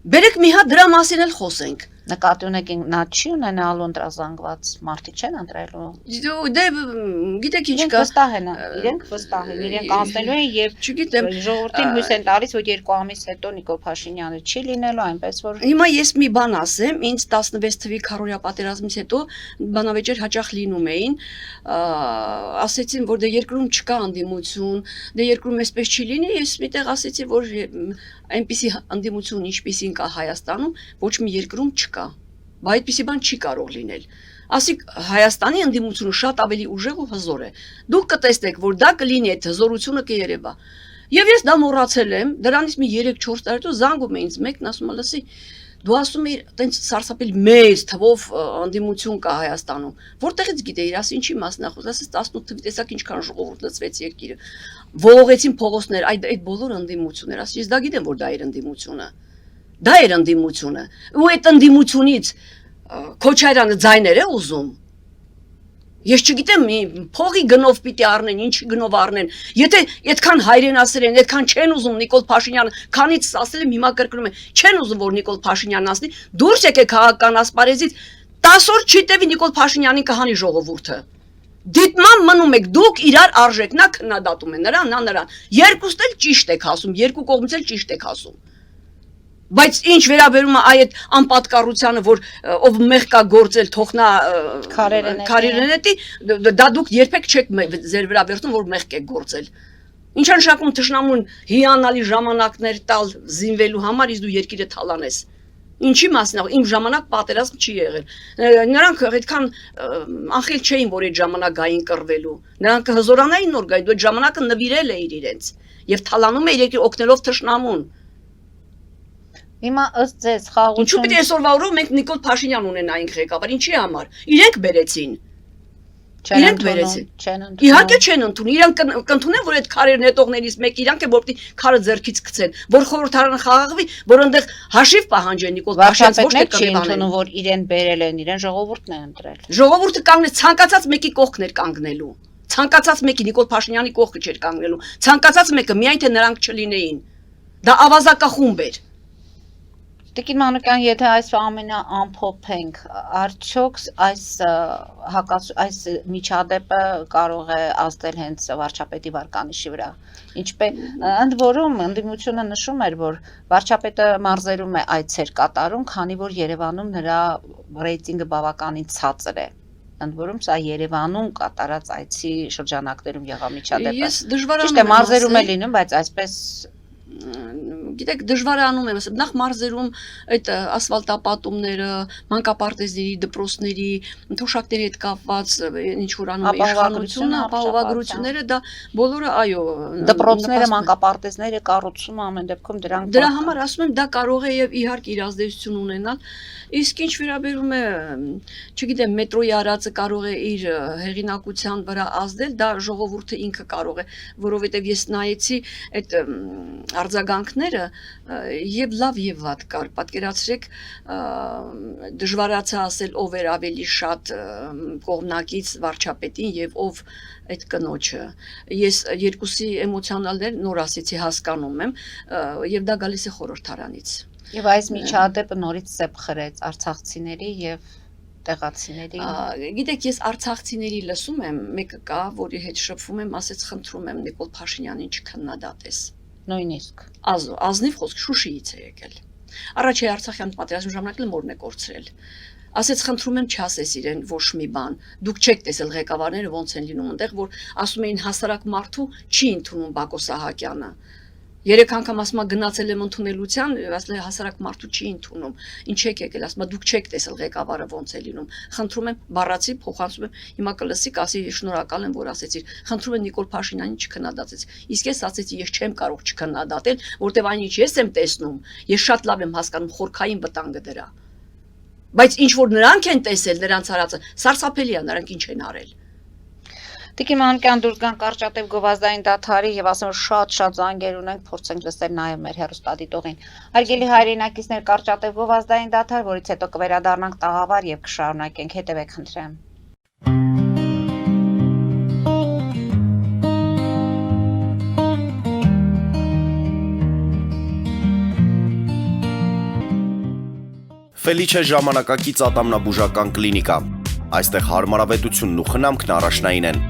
Բերեք մի հատ դրա մասին էլ խոսենք։ Նկատի ունեք նա չի ունենալու ընտրազանգված մարդիկ չեն ընտրելու։ Դե գիտեք ինչ կա։ Իրենք վստահ են, իրենք անցնելու են եւ չգիտեմ ժողովրդին հույս են տալիս, որ 2 ամիս հետո Նիկոլ Փաշինյանը չի լինելու, այնպես որ հիմա ես մի բան ասեմ, ինձ 16 թվականի քարորիա պատերազմից հետո բանավեճեր հաճախ լինում էին, ասեցին, որ դե երկրում չկա անդիմություն, դե երկրում այսպես չի լինի, ես միտեղ ասեցի, որ այնպիսի անդիմություն, ինչպիսին կա Հայաստանում, ոչ մի երկրում չկա։ Բայց այդպիսի բան չի կարող լինել։ Ասիկ Հայաստանի անդիմությունը շատ ավելի ուժեղ ու հզոր է։ Դուք կտեսնեք, որ դա կլինի, այդ հզորությունը կերևա։ Եվ ես դա մոռացել եմ, դրանից մի 3-4 տարի հետո զանգում է ինձ մեկն ասում է, լսի, դու ասում ես, տենց սարսափել մեծ թվով անդիմություն կա Հայաստանում։ Որտեղից գիտեիր, ասի ինչի մասն է խոսում, ասես 18 թվի տեսակ ինչքան ժողովուրդ լծվեց երկիրը։ Ողողեցին փողոցներ, այդ բոլոր անդիմություններ, ասի ես դա գիտեմ, որ դա էր անդիմությունը։ Դա էր անդիմությունը։ Ու այդ անդիմությունից Քոչարյանը ձայներ է ուզում։ Ես չգիտեմ, փողի գնով պիտի առնեն, ինչի գնով առնեն։ Եթե այդքան հայրենասեր են, այդքան չեն ուզում Նիկոլ Փաշինյանը, քանից ասել եմ, հիմա կրկնում եմ, չեն ուզում որ Նիկոլ Փաշինյանն ասնի, դուրս եկեք քաղաքական ասպարեզից, 10 օր չի տևի Նիկոլ Փաշինյանին կհանի ժողովուրդը։ Դիտման մնում եք, դուք իրար արժեք, նա քննադատում է նրան, նա նրան։ Երկուստ էլ ճիշտ եք ասում, երկու կողմից էլ ճիշտ եք ասում։ Բայց ինչ վերաբերում է այդ անպատկառությանը, որ ով մեղ կա գործել թողնա քարերենետի, դա դուք երբեք չեք ձեր վրա վերցնում, որ մեղ եք գործել։ Ինչ նշանակում թշնամուն հիանալի ժամանակներ տալ զինվելու համար, իսկ դու երկիրը թալանես։ Ինչի մասին, իմ ժամանակ պատերազմ չի եղել։ Նրանք այդքան անխիլ չէին, որ այդ ժամանակ գային կռվելու։ Նրանք հզորանային նոր գային, այդ ժամանակը նվիրել էին իրենց եւ թալանում էին երկրի օգնելով թշնամուն։ Հիմա ըստ ձեզ Ինչու խաղաղություն պիտի այսօրվա օրով մենք Նիկոլ Փաշինյան ունենայինք ղեկավար, ինչի համար։ Իրենք բերեցին։ Իրենք բերեցին։ չեն ընդունում։ Իհարկե չեն ընդունում։ Իրանք կընդունեն, որ այդ քարեր նետողներից մեկը իրանք է, որ պիտի քարը ձեռքից գցեն, որ խորհրդարանը խաղաղվի, որ այնտեղ հաշիվ պահանջեն Նիկոլ Փաշինյանց ոչ թե Վարչապետն չի կռիվանեն։ ընդունում, որ իրեն բերել են, իրեն ժողովուրդն է ընտրել։ Ժողովուրդը կանգնեց ցանկացած մեկի կողքն էր կանգնելու։ Ցանկացած մեկի Նիկոլ Փաշինյանի կողքը չէր կանգնելու։ Ցանկացած մեկը միայն թե նրանք չլինեին։ Դա ավազակախումբ էր։ Տիկին Մանուկյան, եթե այս ամենը ամփոփենք, արդյոք այս միջադեպը կարող է ազդել հենց վարչապետի վարկանիշի վրա։ Ինչպես ընդ որում ընդդիմությունը նշում էր, որ վարչապետը մարզերում է այցեր կատարում, քանի որ Երևանում նրա ռեյտինգը բավականին ցածր է։ Ընդ որում սա Երևանում կատարած այցի շրջանակներում եղավ միջադեպը։ Ես դժվարանում Ճիշտ է, եմ մարզերում է ասել, լինում, բայց այսպես գիտեք դժվարանում եմ ասել, նախ մարզերում այդ ասֆալտապատումները, մանկապարտեզների, դպրոցների, թոշակների հետ կապված ինչ որ անում է իշխանությունը, ապահովագրությունները, դա բոլորը այո, դպրոցները, մանկապարտեզները կառուցում ամեն դեպքում դրանք դրա համար ասում եմ դա կարող է եւ իհարկե իր ազդեցություն ունենալ, իսկ ինչ վերաբերում է, չգիտեմ, մետրոյի արածը կարող է իր հեղինակության վրա ազդել, դա ժողովուրդը ինքը կարող է, որովհետեւ ես նայեցի այդ արձագանքները եւ լավ եւ վատ կար, պատկերացրեք, դժվարացա ասել ով էր ավելի շատ կողմնակից վարչապետին եւ ով այդ կնոջը։ Ես երկուսի էմոցիոնալներ նոր ասեցի հասկանում եմ եւ դա գալիս է խորհրդարանից։ Եվ այս միջադեպը նորից սեփ խրեց արցախցիների եւ տեղացիների։ Գիտեք, ես արցախցիների լսում եմ, մեկը կա, որի հետ շփվում եմ, ասեց խնդրում եմ Նիկոլ Փաշինյանին չքննադատես։ Նույնիսկ Ազնիվ խոսք Շուշիից է եկել։ Առաջ է Արցախյան պատերազմի ժամանակ Լմորն է կորցրել։ Ասեց խնդրում եմ չասես իրեն ոչ մի բան։ Դուք չեք տեսել ղեկավարները ոնց են լինում այնտեղ, որ ասում էին հասարակ մարդու չի ընդունում Բակո Սահակյանը։ Երեք անգամ ասում գնացել եմ ընդունելության, ասել է հասարակ մարդու չի ընդունում։ Ինչ եք եկել, ասում դուք չեք տեսել ղեկավարը ոնց է լինում։ Խնդրում եմ բառացի փոխանցում եմ, հիմա կլսի, ասի շնորհակալ եմ, որ ասեցիր։ Խնդրում եմ Նիկոլ Փաշինյանին չքննադատեց։ Իսկ ես ասեցի, ես չեմ կարող չքննադատել, որտեվ այնինչ ես եմ տեսնում, ես շատ լավ եմ հասկանում խորքային վտանգը դրա։ Բայց ինչ որ նրանք են տեսել, նրանց արածը սարսափելի է, նրանք ինչ են արել։ Տիկին Մանուկյան, դուրս գան կարճատև գովազդային դադարի եւ ասեմ շատ զանգեր ունենք, փորձենք լսել նաեւ մեր հեռուստադիտողին։ Հարգելի հայրենակիցներ, կարճատև գովազդային դադար, որից հետո կվերադառնանք տաղավար եւ կշարունակենք, հետեւեք խնդրեմ։ Ֆելիչե ժամանակակից ատամնաբուժական կլինիկա։ Այստեղ հարմարավետությունն ու խնամքն առաջնային են։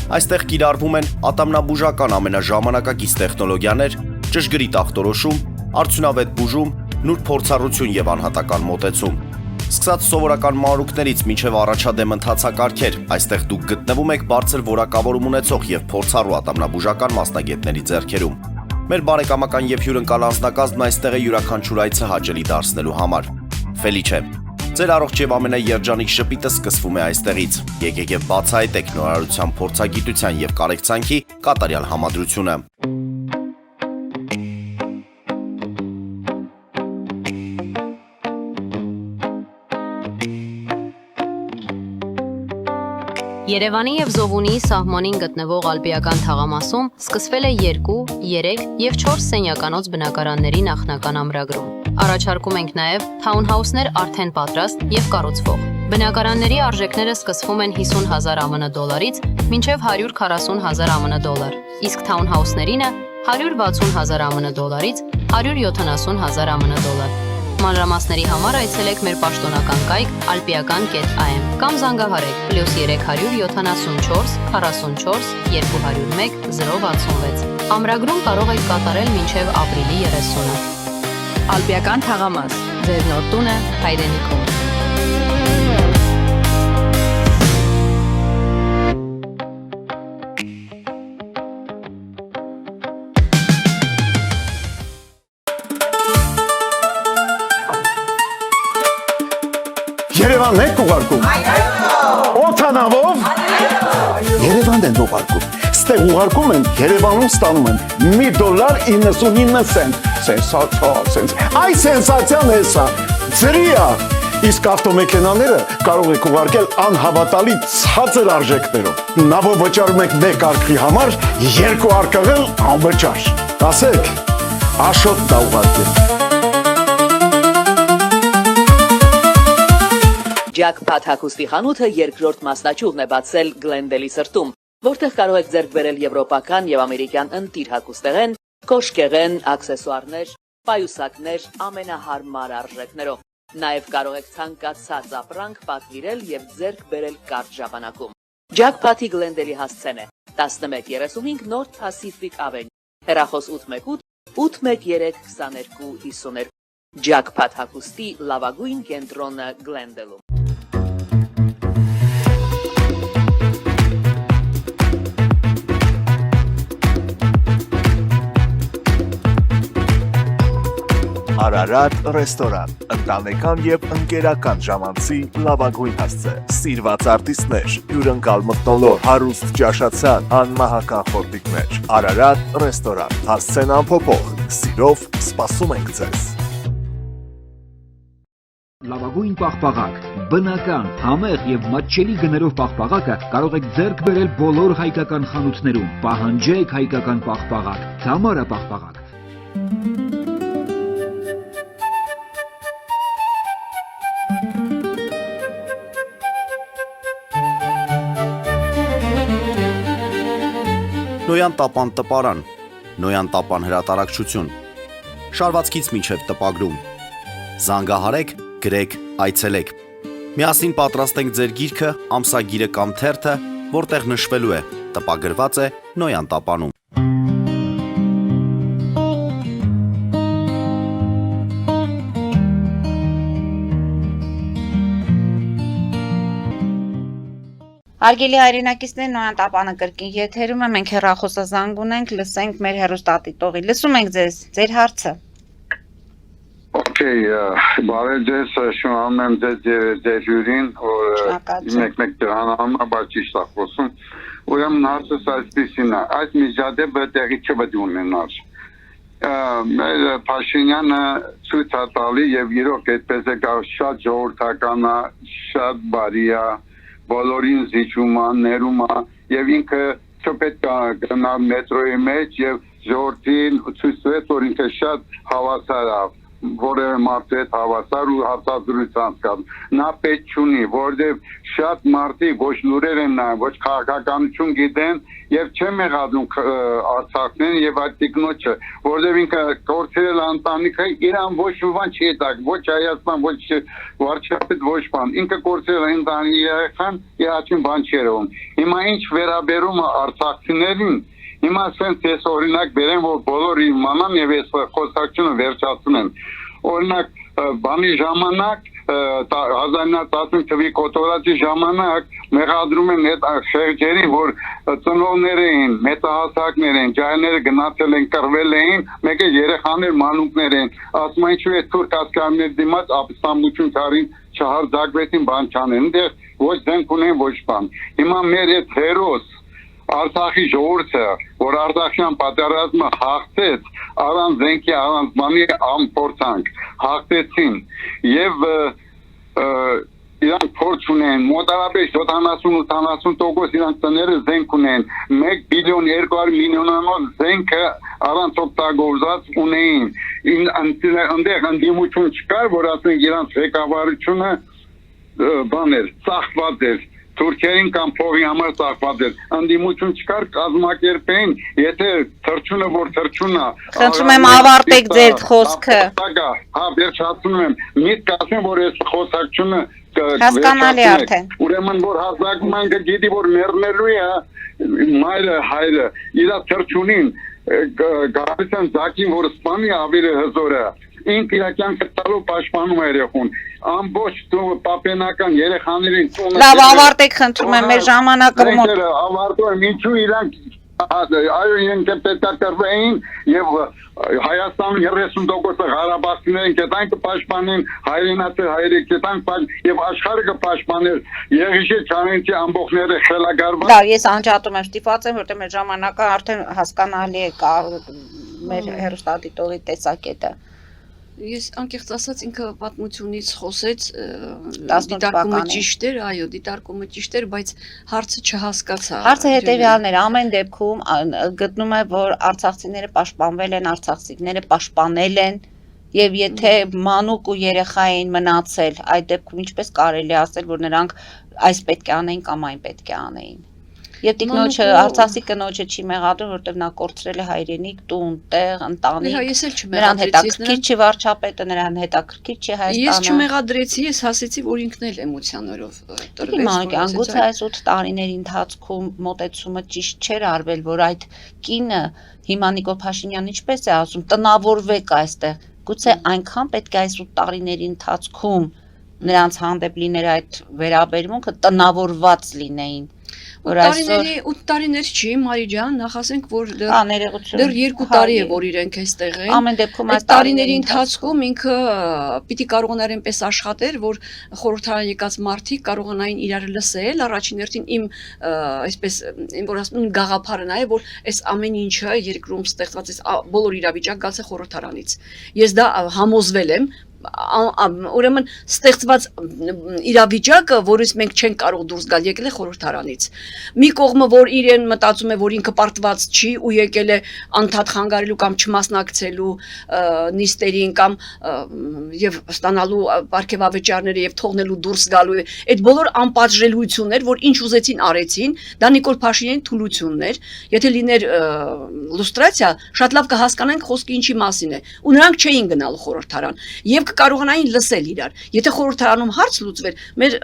Այստեղ կիրառվում են ատամնաբուժական ամենաժամանակակից տեխնոլոգիաներ, ճշգրիտ ախտորոշում, արդյունավետ բուժում, նուրբ փորձառություն եւ անհատական մոտեցում։ Սկսած սովորական մանրուքներից մինչև առաջադեմ ընթացակարգեր, այստեղ դուք գտնվում եք բարձր որակավորում ունեցող եւ փորձառու ատամնաբուժական մասնագետների ձեռքերում։ Մեր բարեկամական եւ հյուրընկալ անձնակազմն այստեղ է յուրաքանչյուր այցը հաճելի դարձնելու համար։ Ֆելիչե, ձեր առողջ եւ ամենաերջանիկ շպիտը սկսվում է այստեղից։ Եկեք եւ բացահայտեք նորարարության փորձագիտության եւ կարեկցանքի կատարյալ համադրությունը։ Երևանի եւ Զովունի սահմանին գտնվող Ալպիական թաղամասում սկսվել է 2, 3 եւ 4 սենյականոց բնակարանների նախնական ամրագրում։ Առաջարկում ենք նաեւ թաունհաուսներ արդեն պատրաստ եւ կառուցվող։ Բնակարանների արժեքները սկսվում են 50,000 ԱՄՆ դոլարից մինչև 140,000 ԱՄՆ դոլար, իսկ թաունհաուսներինը 160,000 ԱՄՆ դոլարից 170,000 ԱՄՆ դոլար։ Մանրամասների համար այցելեք մեր պաշտոնական կայք alpiakan.am կամ զանգահարեք +374 44 201 066։ Ամրագրում կարող եք կատարել մինչև ապրիլի 30-ը։ Ալպիական թաղամաս, ձեր նոր տունը հայրենիքում։ Երևանն եք ուղարկում։ Օթանավով։ Երևանն են ուղարկում։ Ստեղ ուղարկում են, Երևանում ստանում են $1.99 cent։ Սենսացիա։ Այ սենսացիան է սա։ Ծրիա։ Իսկ ավտոմեքենաները կարող եք ուղարկել անհավատալի ցածր արժեքներով։ Նավով վճարում եք 1 արկղի համար, 2 արկղել անվճար։ Ասեք, Աշոտ դա ուղարկել։ Jackpot հագուստի խանութը երկրորդ մասնաճյուղն է բացել Գլենդելի սրտում, որտեղ կարող եք ձեռք բերել եվրոպական եւ ամերիկյան ընտիր հագուստեղեն, կոշկեղեն, աքսեսուարներ, պայուսակներ ամենահարմար արժեքներով։ Նաև կարող եք ցանկացած ապրանք պատվիրել եւ ձեռք բերել կարճ ժամանակում։ Jackpot-ի Գլենդելի հասցեն է 1135 North Pacific Avenue, հեռախոս 818 813 2252։ Jackpot հագուստի լավագույն կենտրոնը Գլենդելում։ Արարատ ռեստորան, ընտանեկան եւ ընկերական ժամանցի լավագույն հասցե, սիրված արտիստներ, հյուրընկալ մթնոլորտ, հարուստ ճաշացան, անմահական խորտիկներ։ Արարատ ռեստորան, հասցեն անփոփոխ, սիրով սպասում ենք ձեզ։ Լավագույն պաղպաղակ, բնական, համեղ եւ մատչելի գներով պաղպաղակը կարող եք ձեռք բերել բոլոր հայկական խանութներում։ Պահանջեք հայկական պաղպաղակ, Թամարա պաղպաղակ։ Նոյան տապան տպարան, Նոյան տապան հրատարակչություն, շարվածքից մինչև տպագրում, զանգահարեք, գրեք, այցելեք, միասին պատրաստենք ձեր գիրքը, ամսագիրը կամ թերթը, որտեղ նշվելու է, տպագրված է Նոյան տապանում։ Արգելի հայրենակիցներ, Նոյան տապանը կրկին եթերում է, մենք հեռախոսազանգ ունենք, լսենք մեր հեռուստատիտողի։ Լսում ենք ձեզ, ձեր հարցը։ Okay, բարև ձեզ, շնորհակալ եմ ձեզ եւ ձեր հյուրին, որ մեկ դրանամ, բայց ճիշտ է խոսում։ Ուրեմն հարցս այսպեսին է, այս միջադեպը տեղի չպետք ունենար։ Մեր Փաշինյանը ցույց է տալի եւ իրոք այդպես է շատ ժողովրդական է, շատ բարի է, բոլորին զիջում է, ներում է եւ ինքը չպետք է գնա մետրոյի մեջ եւ ժողովրդին ցույց տվեց, որ ինքը շատ հավասար է, որևէ մարդու հետ հավասար ու հարցազրույց անցկալ։ Նա պետք չունի, որովհետև շատ մարդիկ ոչ լուրեր են նայում, ոչ քաղաքականություն գիտեն եւ չեն մեղադրում Արցախին եւ այդ տիկնոջը, որովհետև ինքը կորցրել ընտանիքը, իրան ոչ բան չի տակ, ոչ Հայաստան, ոչ վարչապետ, ոչ բան։ Ինքը կորցրել ընտանիքի երեխան, իհարկե բան չի երևում։ Հիմա ինչ վերաբերում է արցախցիներին, հիմա ասենք ես օրինակ բերեմ, որ բոլորը իմանան եւ ես խոսակցությունը վերջացնեմ։ Օրինակ բանի ժամանակ 1915 թվականի կոտորածի ժամանակ մեղադրում են այդ շրջերին, որ ծնողներ էին, մեծահասակներ են, ջահելները գնացել են, կռվել էին, մեկը երեխաներ, մանուկներ են, ասում են ինչու է թուրք ասկարների դիմաց ապստամբություն չարին, չհարձակվեցին, բան չանեն, այնտեղ ոչ զենք ունեն, ոչ բան։ Հիմա մեր այդ հերոս Արցախի ժողովուրդը, որ Արցախյան պատերազմը հաղթեց, առանց զենքի, առանց բանի անփորձանք, հաղթեցին եւ իրանք փորձ ունեն, մոտարապես 70-80% իրանք տները զենք ունեն, 1 բիլիոն 200 միլիոնանոց զենքը առանց օգտագործած ունեին։ Այնտեղ ընդդիմություն չկար, որ ասենք իրանք ղեկավարությունը բաներ, ծախված էր։ Թուրքերին կամ փողի համար ծախված էր, ընդդիմություն չկար, կազմակերպեին, եթե թրջունը որ թրջուն է։ Խնդրում եմ ավարտեք ձեր խոսքը։ Հա, վերջացնում եմ, միտք ասեմ, որ այս խոսակցությունը հասկանալի արդեն։ Ուրեմն որ հազակում են գիտի, որ մեռնելու է մայրը, հայրը, իրա թրջունին գալիս են ձակին, որ սպանի ավելի հզոր է։ Ինք իրական կտալով պաշտպանում է երեխուն, ամբողջ պապենական երեխաներին Լավ, ավարտեք խնդրում եմ, մեր ժամանակը մոտ։ Ավարտում եմ, ինչու իրանք Այո, ինքը պետակրվեին եւ Հայաստանի 30% Ղարաբաղցիներին կետան կպաշտպանեն, հայրենացի հայերի կետան եւ աշխարհը կպաշտպաներ Եղիշե Չարենցի ամբողջները խելագարված։ Դա ես անջատում եմ, ստիպված եմ, որտեղ մեր ժամանակը արդեն հասկանալի է կա մեր հերոստատիտողի տեսակետը։ Ես անկեղծ ասած ինքը պատմությունից խոսեց, 18 դիտարկումը ճիշտ էր, այո, դիտարկումը ճիշտ էր, բայց հարցը չհասկացա։ Հարցը հետևյալն էր, ամեն դեպքում գտնում է, որ արցախցիները պաշտպանվել են, արցախցիները պաշտպանել են, եւ եթե մանուկ ու երեխա էին մնացել, այդ դեպքում ինչպես կարելի ասել, որ նրանք այս պետք է անեին կամ այն պետք է անեին։ Եվ տիկնոջը արցախցի կնոջը չի մեղադրում, որտեղ նա կորցրել է հայրենիք, տուն, տեղ, ընտանիք։ Նրան հետաքրքիր չի վարչապետը, նրան հետաքրքիր չի Հայաստանը։ Ես չմեղադրեցի, ես հասեցի, որ ինքն էլ էմոցիաներով տրվեց։ Գուցե այս 8 տարիների ընթացքում մոտեցումը ճիշտ չէր արվել, որ այդ կինը հիմա Նիկոլ Փաշինյանն ինչպես է ասում, տնավորվեք այստեղ։ Գուցե այնքան պետք է այս 8 տարիների ընթացքում նրանց հանդեպ լիներ այդ վերաբերմունքը, տնավորված լինեին։ Որ այսօր 8 տարիներ չի, Մարի ջան, նախ ասենք, որ դեռ 2 տարի է, որ իրենք այստեղ են։ Ամեն դեպքում այդ տարիների ընթացքում ինքը պիտի կարողանար այնպես աշխատեր, որ խորհրդարան եկած մարդիկ կարողանային իրար լսել, առաջին հերթին իմ այսպես որ ասում եմ գաղափարն է, որ այս ամեն ինչը երկրում ստեղծված է բոլոր իրավիճակ գալիս է խորհրդարանից։ Ես դա համոզվել եմ, ուրեմն ստեղծված իրավիճակը, որից մենք չենք կարող դուրս գալ, եկել է խորհրդարանից։ Մի կողմը, որ իրեն մտածում է, որ ինքը պարտված չի ու եկել է անդադ խանգարելու կամ չմասնակցելու նիստերին կամ եւ ստանալու պարգևավճարները եւ թողնելու դուրս գալու, այդ բոլոր անպատժելիություններ, որ ինչ ուզեցին արեցին, դա Նիկոլ Փաշինյանի թուլությունն էր։ Եթե լիներ լուստրացիա, շատ լավ կհասկանանք խոսքը ինչի մասին է։ Ու նրանք չէին գնալու խորհրդարան։ Եվ կարողանային լսել իրար։ Եթե խորհրդարանում հարց լուծվեր, մեր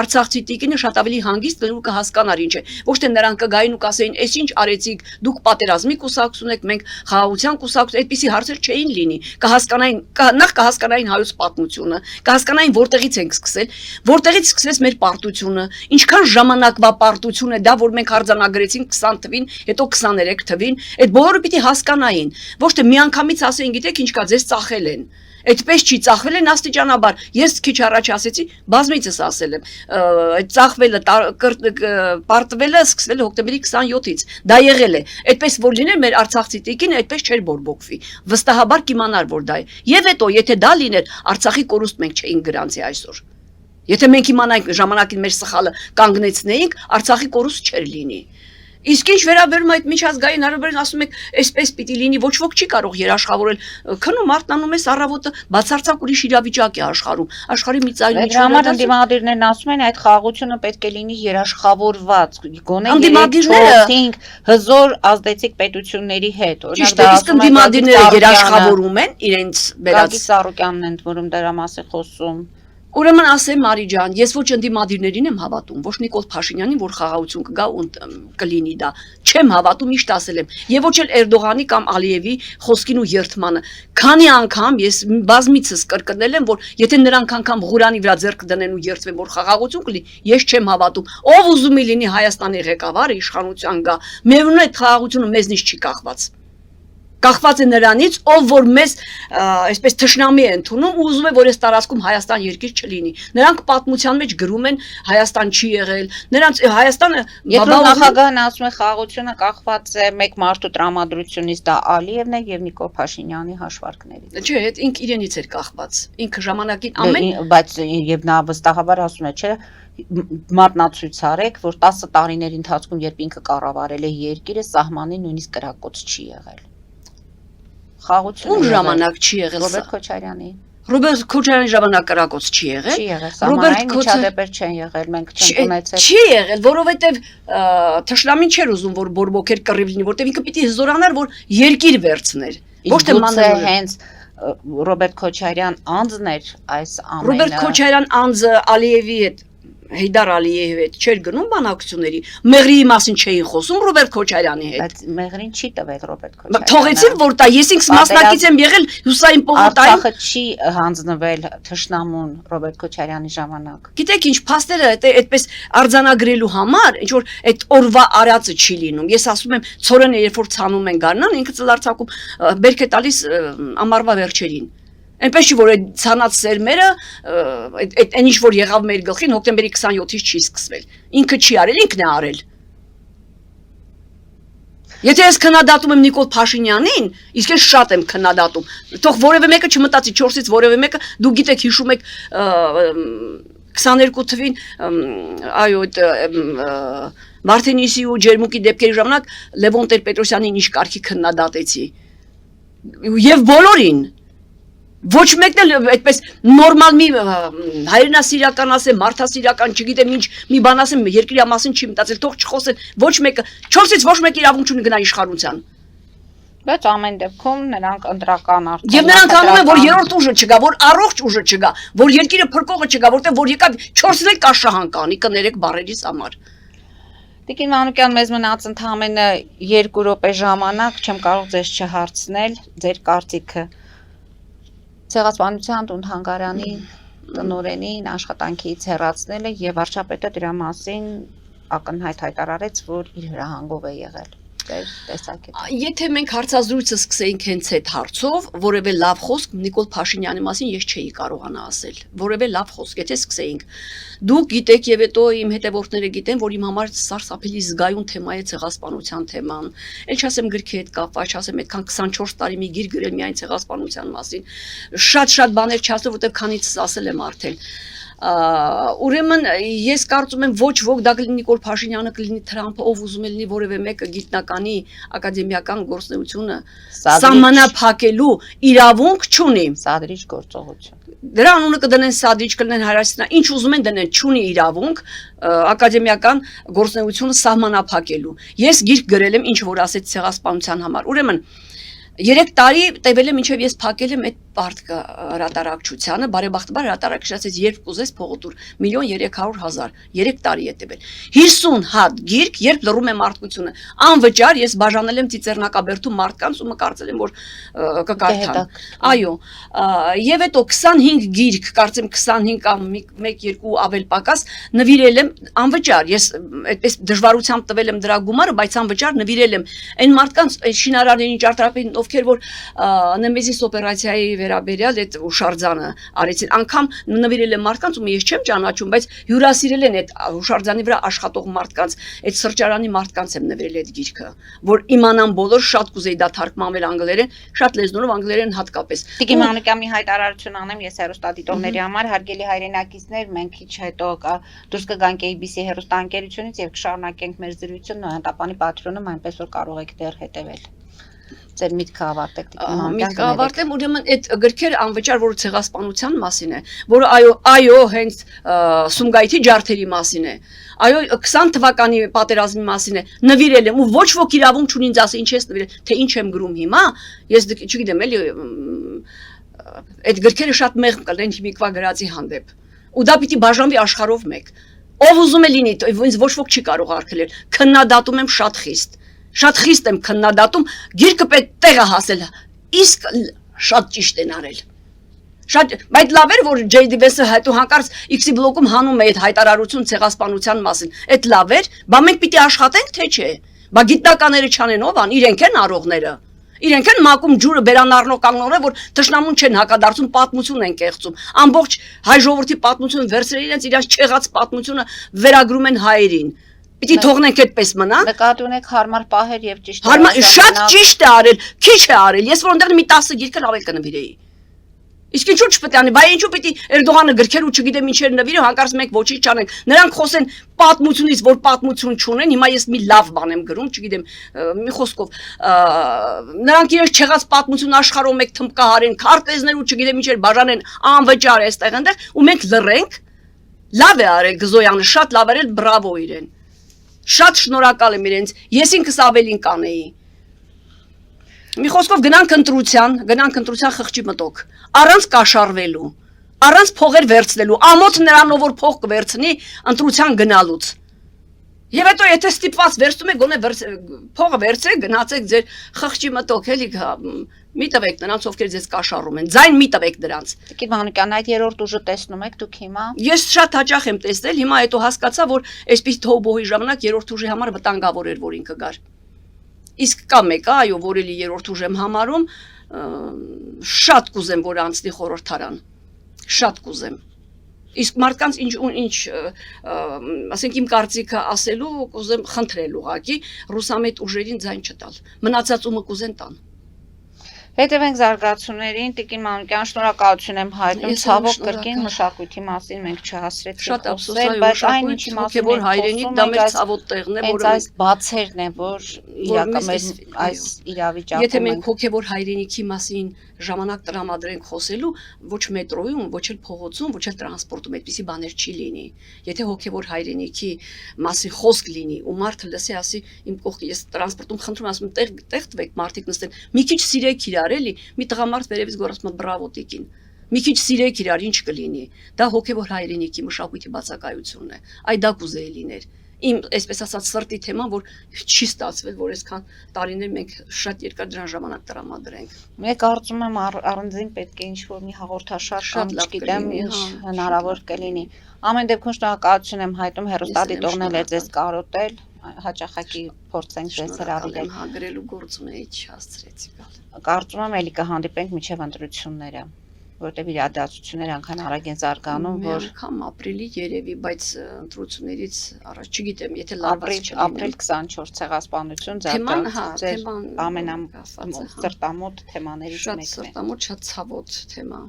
արցախցի տիկինը շատ ավելի հանգիստ ու կհասկանար ինչ է։ Ոչ թե նրանք կգային ու կասեին, «Էս ինչ արեցիք, դուք պատերազմի կուսակցություն եք, մենք խաղաղության կուսակցություն», այդպիսի հարցեր չէին լինի։ Կհասկանային, նախ կհասկանային հայոց պատմությունը, կհասկանային որտեղից ենք սկսել, որտեղից սկսվեց մեր պարտությունը, ինչքան ժամանակվա պարտություն է դա, որ մենք արձանագրեցինք 20 թվին, հետո 23 թվին, այդ բոլորը պիտի հասկանային։ Ոչ թե միանգամից ասեին, գիտեք ինչ կա, ձեզ ծախել են։ Այդպես չի, ծախվել են աստիճանաբար։ Ես քիչ առաջ ասեցի, բազմիցս ասել եմ, այդ ծախվելը, պարտվելը սկսվել է հոկտեմբերի 27-ից։ Դա եղել է։ Այդպես որ լիներ մեր արցախցի տիկին, այդպես չէր բորբոքվի։ Վստահաբար կիմանար, որ դա է։ Եվ հետո, եթե դա լիներ, Արցախի կորուստ մենք չէինք գրանցի այսօր։ Եթե մենք իմանայինք ժամանակին մեր սխալը կանգնեցնեինք, Արցախի կորուստ չէր լինի։ Իսկ ինչ վերաբերում այդ միջազգային հարաբերին ասում եք, այսպես պիտի լինի, ոչ ոք չի կարող երաշխավորել։ Քնում արտանում ես առավոտը բացարձակ ուրիշ իրավիճակ է աշխարհում։ Աշխարհի մի ծայր միջավայր։ Համար ընդդիմադիրներն ասում են, այդ խաղաղությունը պետք է լինի երաշխավորված։ Գոնե 3-4-5 հզոր ազդեցիկ պետությունների հետ։ Օրինակ դա իսկ ընդդիմադիրները երաշխավորում են իրենց վերած։ Գագիկ Սարոկյանն է ընդորում դրա մասին խոսում։ Ուրեմն ասեմ Մարի ջան, ես ոչ ընդդիմադիրներին եմ հավատում, ոչ Նիկոլ Փաշինյանին, որ խաղաղություն կգա ու կլինի դա։ Չեմ հավատում, միշտ ասել եմ, եւ ոչ էլ Էրդողանի կամ Ալիևի խոսքին ու երթմանը։ Քանի անգամ ես բազմիցս կրկնել եմ, որ եթե նրանք անգամ Ղուրանի վրա ձեռք դնեն ու երթվեն, որ խաղաղություն կլինի, ես չեմ հավատում։ Ով ուզում է լինի Հայաստանի ղեկավարը, իշխանության գա, միևնույն է խաղաղությունը մեզնից չի կախված։ Կախված է նրանից, ով որ մեզ այսպես թշնամի է ընդունում ու ուզում է, որ այս տարածքում Հայաստան երկիր չլինի։ Նրանք պատմության մեջ գրում են Հայաստան չի եղել։ Նրանց Հայաստանը Եթե նախագահն ասում է խաղաղությունը կախված է մեկ մարդու տրամադրությունից, դա Ալիևն է եւ Նիկոլ Փաշինյանի հաշվարկներից։ Չէ, այդ ինք իրենից էր կախված։ Ինքը ժամանակին ամեն բայց եւ նա վստահաբար ասում է, չէ, մատնացույց արեք, որ 10 տարիների ընթացքում երբ ինքը կառավարել է երկիրը, սահմանի նույնիսկ կրակոց չի եղել։ Ում ժամանակ չի եղել Ռոբերտ Քոչարյանի։ Ռոբերտ Քոչարյանի ժամանակ կրակոց չի եղել։ Չի եղել, սահմանային միջադեպեր չեն եղել, մենք չենք ունեցել։ Չի եղել, որովհետև թշնամին չէր ուզում, որ բորբոքեր կռիվ լինի, որտեղ ինքը պիտի հզորանար, որ երկիր վերցներ։ Ոչ թե մանր հենց Ռոբերտ Քոչարյան անձն էր այս ամենը։ Ռոբերտ Քոչարյան անձը Ալիևի հետ Heydar Aliyev հետ չէր գնում բանակցությունների, Մեղրիի մասին չէին խոսում Ռոբերտ Քոչարյանի հետ։ Բայց Մեղրին չի տվել Ռոբերտ Քոչարյանը։ Թողեցին, որ տա, ես ինքս մասնակից եմ եղել Հյուսային պողոտայում։ Արցախը չի հանձնվել թշնամուն Ռոբերտ Քոչարյանի ժամանակ։ Գիտեք ինչ, փաստերը այդպես արձանագրելու համար, ինչ որ այդ օրվա արածը չի լինում։ Ես ասում եմ, ցորենը երբ որ ցանում են գարնան, ինքը ծլարցակում բերք է տալիս ամառվա վերջերին։ Այնպես չի որ այդ ցանած սերմերը այդ ինչ որ եղավ մեր գլխին հոկտեմբերի 27-ից չի սկսվել։ Ինքը չի արել, ինքն է արել։ Եթե ես քննադատում եմ Նիկոլ Փաշինյանին, իսկ ես շատ եմ քննադատում։ Թող որևէ մեկը չմտածի 4-ից որևէ մեկը, դուք գիտեք հիշում եք 22 թվին այո այդ Մարտինիսի ու Ջերմուկի դեպքերի ժամանակ Լևոն Տեր-Պետրոսյանին ինչ կարգի քննադատեցի։ Եվ բոլորին ոչ մեկն էլ այդպես նորմալ մի հայրենասիրական ասեմ, մարդասիրական, չգիտեմ ինչ, մի բան ասեմ, երկրի մասին չի մտածել, թող չխոսեն, ոչ մեկը, 4-ից ոչ մեկ իրավունք չունի գնա իշխանության։ Բայց ամեն դեպքում նրանք ընտրական արդեն։ Եվ նրանք անում են, որ երրորդ ուժը չգա, որ առողջ ուժը չգա, որ երկիրը փրկողը չգա, որտեղ որ եկավ 4-րդ կաշահան կանի, կներեք բարերիս համար։ Տիկին Մանուկյան, մեզ մնաց ընդամենը 2 րոպե ժամանակ, չեմ կարող ձեզ չհարցնել ձեր կարծիքը Ցեղասպանության տուն-թանգարանի տնօրենին աշխատանքից հեռացնելը եւ վարչապետը դրա մասին ակնհայտ հայտարարեց, որ իր հրահանգով է եղել։ Եթե մենք հարցազրույցը սկսեինք հենց այդ հարցով, որևէ լավ խոսք Նիկոլ Փաշինյանի մասին ես չէի կարողանա ասել, որևէ լավ խոսք, եթե սկսեինք։ Դուք գիտեք եւ հետո իմ հետևորդները գիտեն, որ իմ համար սարսափելի զգայուն թեմա է ցեղասպանության թեման։ Էլ չասեմ գրքի հետ կապված, չասեմ այդքան 24 տարի մի գիր գրել միայն ցեղասպանության մասին։ Շատ բաներ չասել, որտեղ քանիցս ասել եմ արդեն։ Ուրեմն ես կարծում եմ ոչ ոք դա կլինի Նիկոլ Փաշինյանը, կլինի Թրամփը, ով ուզում է լինի որևէ մեկը գիտնականի ակադեմիական գործունեությունը սահմանափակելու իրավունք չունի։ Սադրիչ գործողություն։ Դրա անունը կդնեն սադրիչ, կլինեն հարասնա, ինչ ուզում են դնեն, չունի իրավունք ակադեմիական գործունեությունը սահմանափակելու։ Ես գիրք գրել եմ, ինչ որ ասեց ցեղասպանության համար։ Ուրեմն 3 տարի տևել է մինչև ես փակել եմ այդ պարտքը հրատարակչությանը, բարեբախտաբար հրատարակչացեց երբ կուզես փողոտուր 1.300.000 3 տարի է տևել 50 հատ գիրք, երբ լռում է մարդկությունը, անվճար ես բաժանել եմ Ծիծեռնակաբերդու մարդկանց ու մկարծել եմ որ կկարդան։ Այո, եւ հետո 25 գիրք, կարծեմ 25 կամ 1-2 ավել պակաս նվիրել եմ անվճար, ես այդպես դժվարությամբ տվել եմ դրա գումարը, բայց անվճար նվիրել եմ այն մարդկանց շինարարներին, ճարտարապետին ովքեր որ Նեմեզիս օպերացիայի վերաբերյալ այդ հուշարձանը արեցին, անգամ նվիրել եմ մարդկանց, ում ես չեմ ճանաչում, բայց հյուրասիրել են այդ հուշարձանի վրա աշխատող մարդկանց, այդ սրճարանի մարդկանց եմ նվիրել այդ գիրքը, որ իմանան բոլոր, շատ կուզեի դա թարգմանվել անգլերեն, շատ լեզվներով անգլերեն հատկապես։ Տիկին Մանուկյան, մի հայտարարություն անեմ ես հեռուստադիտողների համար, հարգելի հայրենակիցներ, մենք քիչ հետո դուրս կգանք ABC հեռուստաընկերությունից եւ կշարունակենք մեր զրույցը Նոյանտապանի պատրոնում, այնպես որ կարող եք դեռ հետեւել։ Ձեր միտքը ավարտեք Տիկին Մանուկյան։ Միտքը ավարտեմ, ուրեմն այդ գրքերը անվճար որ ցեղասպանության մասին է, որ այո, հենց Սումգայիթի ջարդերի մասին է։ Այո, 20 թվականի պատերազմի մասին է, նվիրել եմ ու ոչ ոք իրավունք չունի ինձ ասել ինչ ես նվիրել, թե ինչ եմ գրում հիմա, ես չգիտեմ էլի այդ գրքերը շատ մեղմ կլինեն հիմիկվա գրածի հանդեպ։ Ու դա պիտի բաժանվի աշխարհով մեկ։ Ով ուզում է լինի, ինձ ոչ ոք չի կարող արգելել։ Քննադատում եմ շատ խիստ։ Շատ խիստ եմ քննադատում, գիրքը պետք տեղը հասել, իսկ շատ ճիշտ են արել։ Շատ, բայց լավ էր, որ J.D. Vance-ը հետո հանկարծ X-ի բլոկում հանում է այդ հայտարարություն ցեղասպանության մասին։ Այդ լավ էր, բա մենք պիտի աշխատենք, թե չէ։ Բա գիտնականները չանեն ով ան, իրենք են առողները։ Իրենք են մակում ջուրը բերանառնող կանգնողները, որ թշնամուն չեն հակադարձում, պատմություն են կեղծում։ Ամբողջ հայ ժողովրդի պատմությունը վերցրել իրենց իրաց չեղած պատմությունը վերագրում են հայերին։ Պիտի թողնենք այդպես մնա։ Նկատի ունեք հարմար պահեր եւ ճիշտ։ Շատ ճիշտ է արել, քիչ է արել։ Ես որ ընդեղ մի 10 գիրք լավ կնվիրեի։ Իսկ ինչու չպետք է անի, բայ ինչու պիտի Էրդողանը գրքեր ու չգիտեմ ինչեր նվիրի, հանկարծ մենք ոչինչ չանենք։ Նրանք խոսեն պատմությունից, որ պատմություն չունեն, հիմա ես մի լավ բան եմ գրում, չգիտեմ, մի խոսքով։ Նրանք իրենց չեղած պատմություն աշխարհով մեկ թմբկահարեն, քարտեզներ ու չգիտեմ ինչեր բաժանեն անվճար այստեղ այնտեղ, ու մենք լռենք։ Լավ է արել Գզոյանը, շատ լավ արել, բրավո իրեն։ Շատ շնորհակալ եմ իրենց, ես ինքս ավելին կանեի։ Մի խոսքով գնանք ընտրության խղճի մտոք, առանց կաշառվելու, առանց փողեր վերցնելու, ամոթ նրանով որ փող կվերցնի ընտրության գնալուց։ Եվ հետո եթե ստիպված վերցնում եք, գոնե փողը վերցրեք, գնացեք ձեր խղճի մտոք, էլի մի տվեք նրանց, ովքեր ձեզ կաշառում են, ձայն մի տվեք դրանց։ Տիկին Մանուկյան, այդ երրորդ ուժը տեսնում եք դուք հիմա։ Ես շատ հաճախ եմ տեսնել, հիմա հետո հասկացա, որ այսպես թոհբոհի ժամանակ երրորդ ուժի համար վտանգավոր էր, որ ինքը գար։ Իսկ կա մեկը, այո, որ էլի երրորդ ուժ եմ համարում, շատ կուզեմ, որ անցնի խորհրդարան։ Շատ կուզեմ։ Իսկ մարդկանց ինչ ասենք իմ կարծիքը ասելու, կուզեմ խնդրել ուղղակի ռուսամետ ուժերին ձայն չտալ։ Մնացածումը կուզեն տան։ Հետևենք զարգացումներին, Տիկին Մանուկյան, շնորհակալություն եմ հայտնում, ցավոք կրկին մշակույթի մասին մենք չհասրեցինք շատ ափսոս խոսել, բայց այն ինչի մասին որ հայրենիք դա մեր ցավոտ տեղն է, որը այս բացերն է, որ իրականում այս իրավիճակում եթե մենք հոգևոր հայրենիքի մասին ժամանակ տրամադրենք խոսելու, ոչ մետրոյում, ոչ էլ փողոցում, ոչ էլ տրանսպորտում այդպիսի բաներ չի լինի։ Եթե հոգևոր հայրենիքի մասին խոսք լինի ու մարդը լսի, ասի իմ կողքի ես տրանսպորտում խնդրում ասում տեղ տվեք մարդիկ նստեն, մի քիչ սիրեք իրար էլի, մի տղամարդ վերևից գոռացում բրավո տիկին։ Մի քիչ սիրեք իրար, ինչ կլինի։ Դա հոգևոր հայրենիքի մշակույթի բացակայությունն է։ Այ դա կուզեի լիներ։ Իմ այսպես ասած սրտի թեման, որ չի ստացվել, որ այսքան տարիներ մենք շատ երկար դրան ժամանակ տրամադրենք։ Մենք կարծում եմ առանձին պետք է ինչ-որ մի հաղորդաշար կամ չգիտեմ ինչ հնարավոր կլինի։ Ամեն դեպքում շնորհակալություն եմ հայտնում, հեռուստադիտողն էլ է ձեզ կարոտել, հաճախակի փորձենք ձեզ հրավիրել։ Հագրելու գործ ունեի, չհասցրեցի գալ։ Կարծում եմ էլի կհանդիպենք մինչև ընտրությունները, որտեղ իրադարձությունները անգամ արագ են զարգանում, որ անգամ ապրիլի երևի, բայց ընտրություններից առաջ չգիտեմ, եթե լարված չլինեմ։ Ապրիլ 24 ցեղասպանություն ձեր ամենասրտամոտ թեմաներից մեկն է։ Շատ սրտամոտ, շատ ցավոտ թեմա։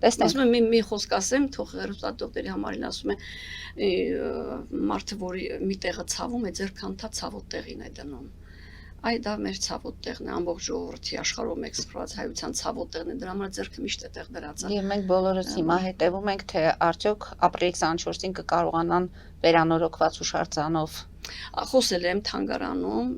Տեսնենք մի խոսք ասեմ, թող հեռուստադիտողների համարին ասում է մարդը, որի մի տեղը ցավում է, ձերքանթա ցավոտ տեղին է դնում։ Այ դա մեր ցավոտ տեղն է, ամբողջ ժողովրդի աշխարհում էքսպրոված հայության ցավոտ տեղն է, դրա համար ձերքը միշտ է տեղ դրած։ Եվ մենք բոլորս հիմա հետևում ենք, թե արդյոք ապրիլի 24-ին կկարողանան վերանորոգված հուշարձանով խոսել եմ թանգարանում,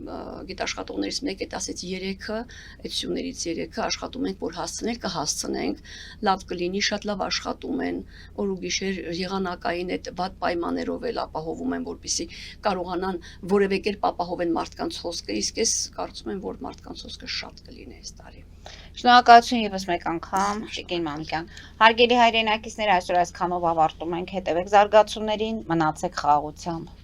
գիտաշխատողներից մեկը ասեց 3-ը, այդ սյուներից 3-ը աշխատում ենք, որ հասցնել կհասցնենք, լավ կլինի, շատ լավ աշխատում են, օր ու գիշեր եղանակային այդ վատ պայմաններով էլ ապահովում են, որպեսզի կարողանան որևէ կերպ ապահովեն մարդկանց հոսքը, իսկ ես կարծում եմ, որ մարդկանց հոսքը շատ կլինի այս տարի։ Շնորհակալություն ևս մեկ անգամ, Տիկին Մանուկյան։ Հարգելի հայրենակիցներ, այսօր այսքանով ավարտում ենք, հետևեք զարգացումներին, մնացեք խաղաղությամբ։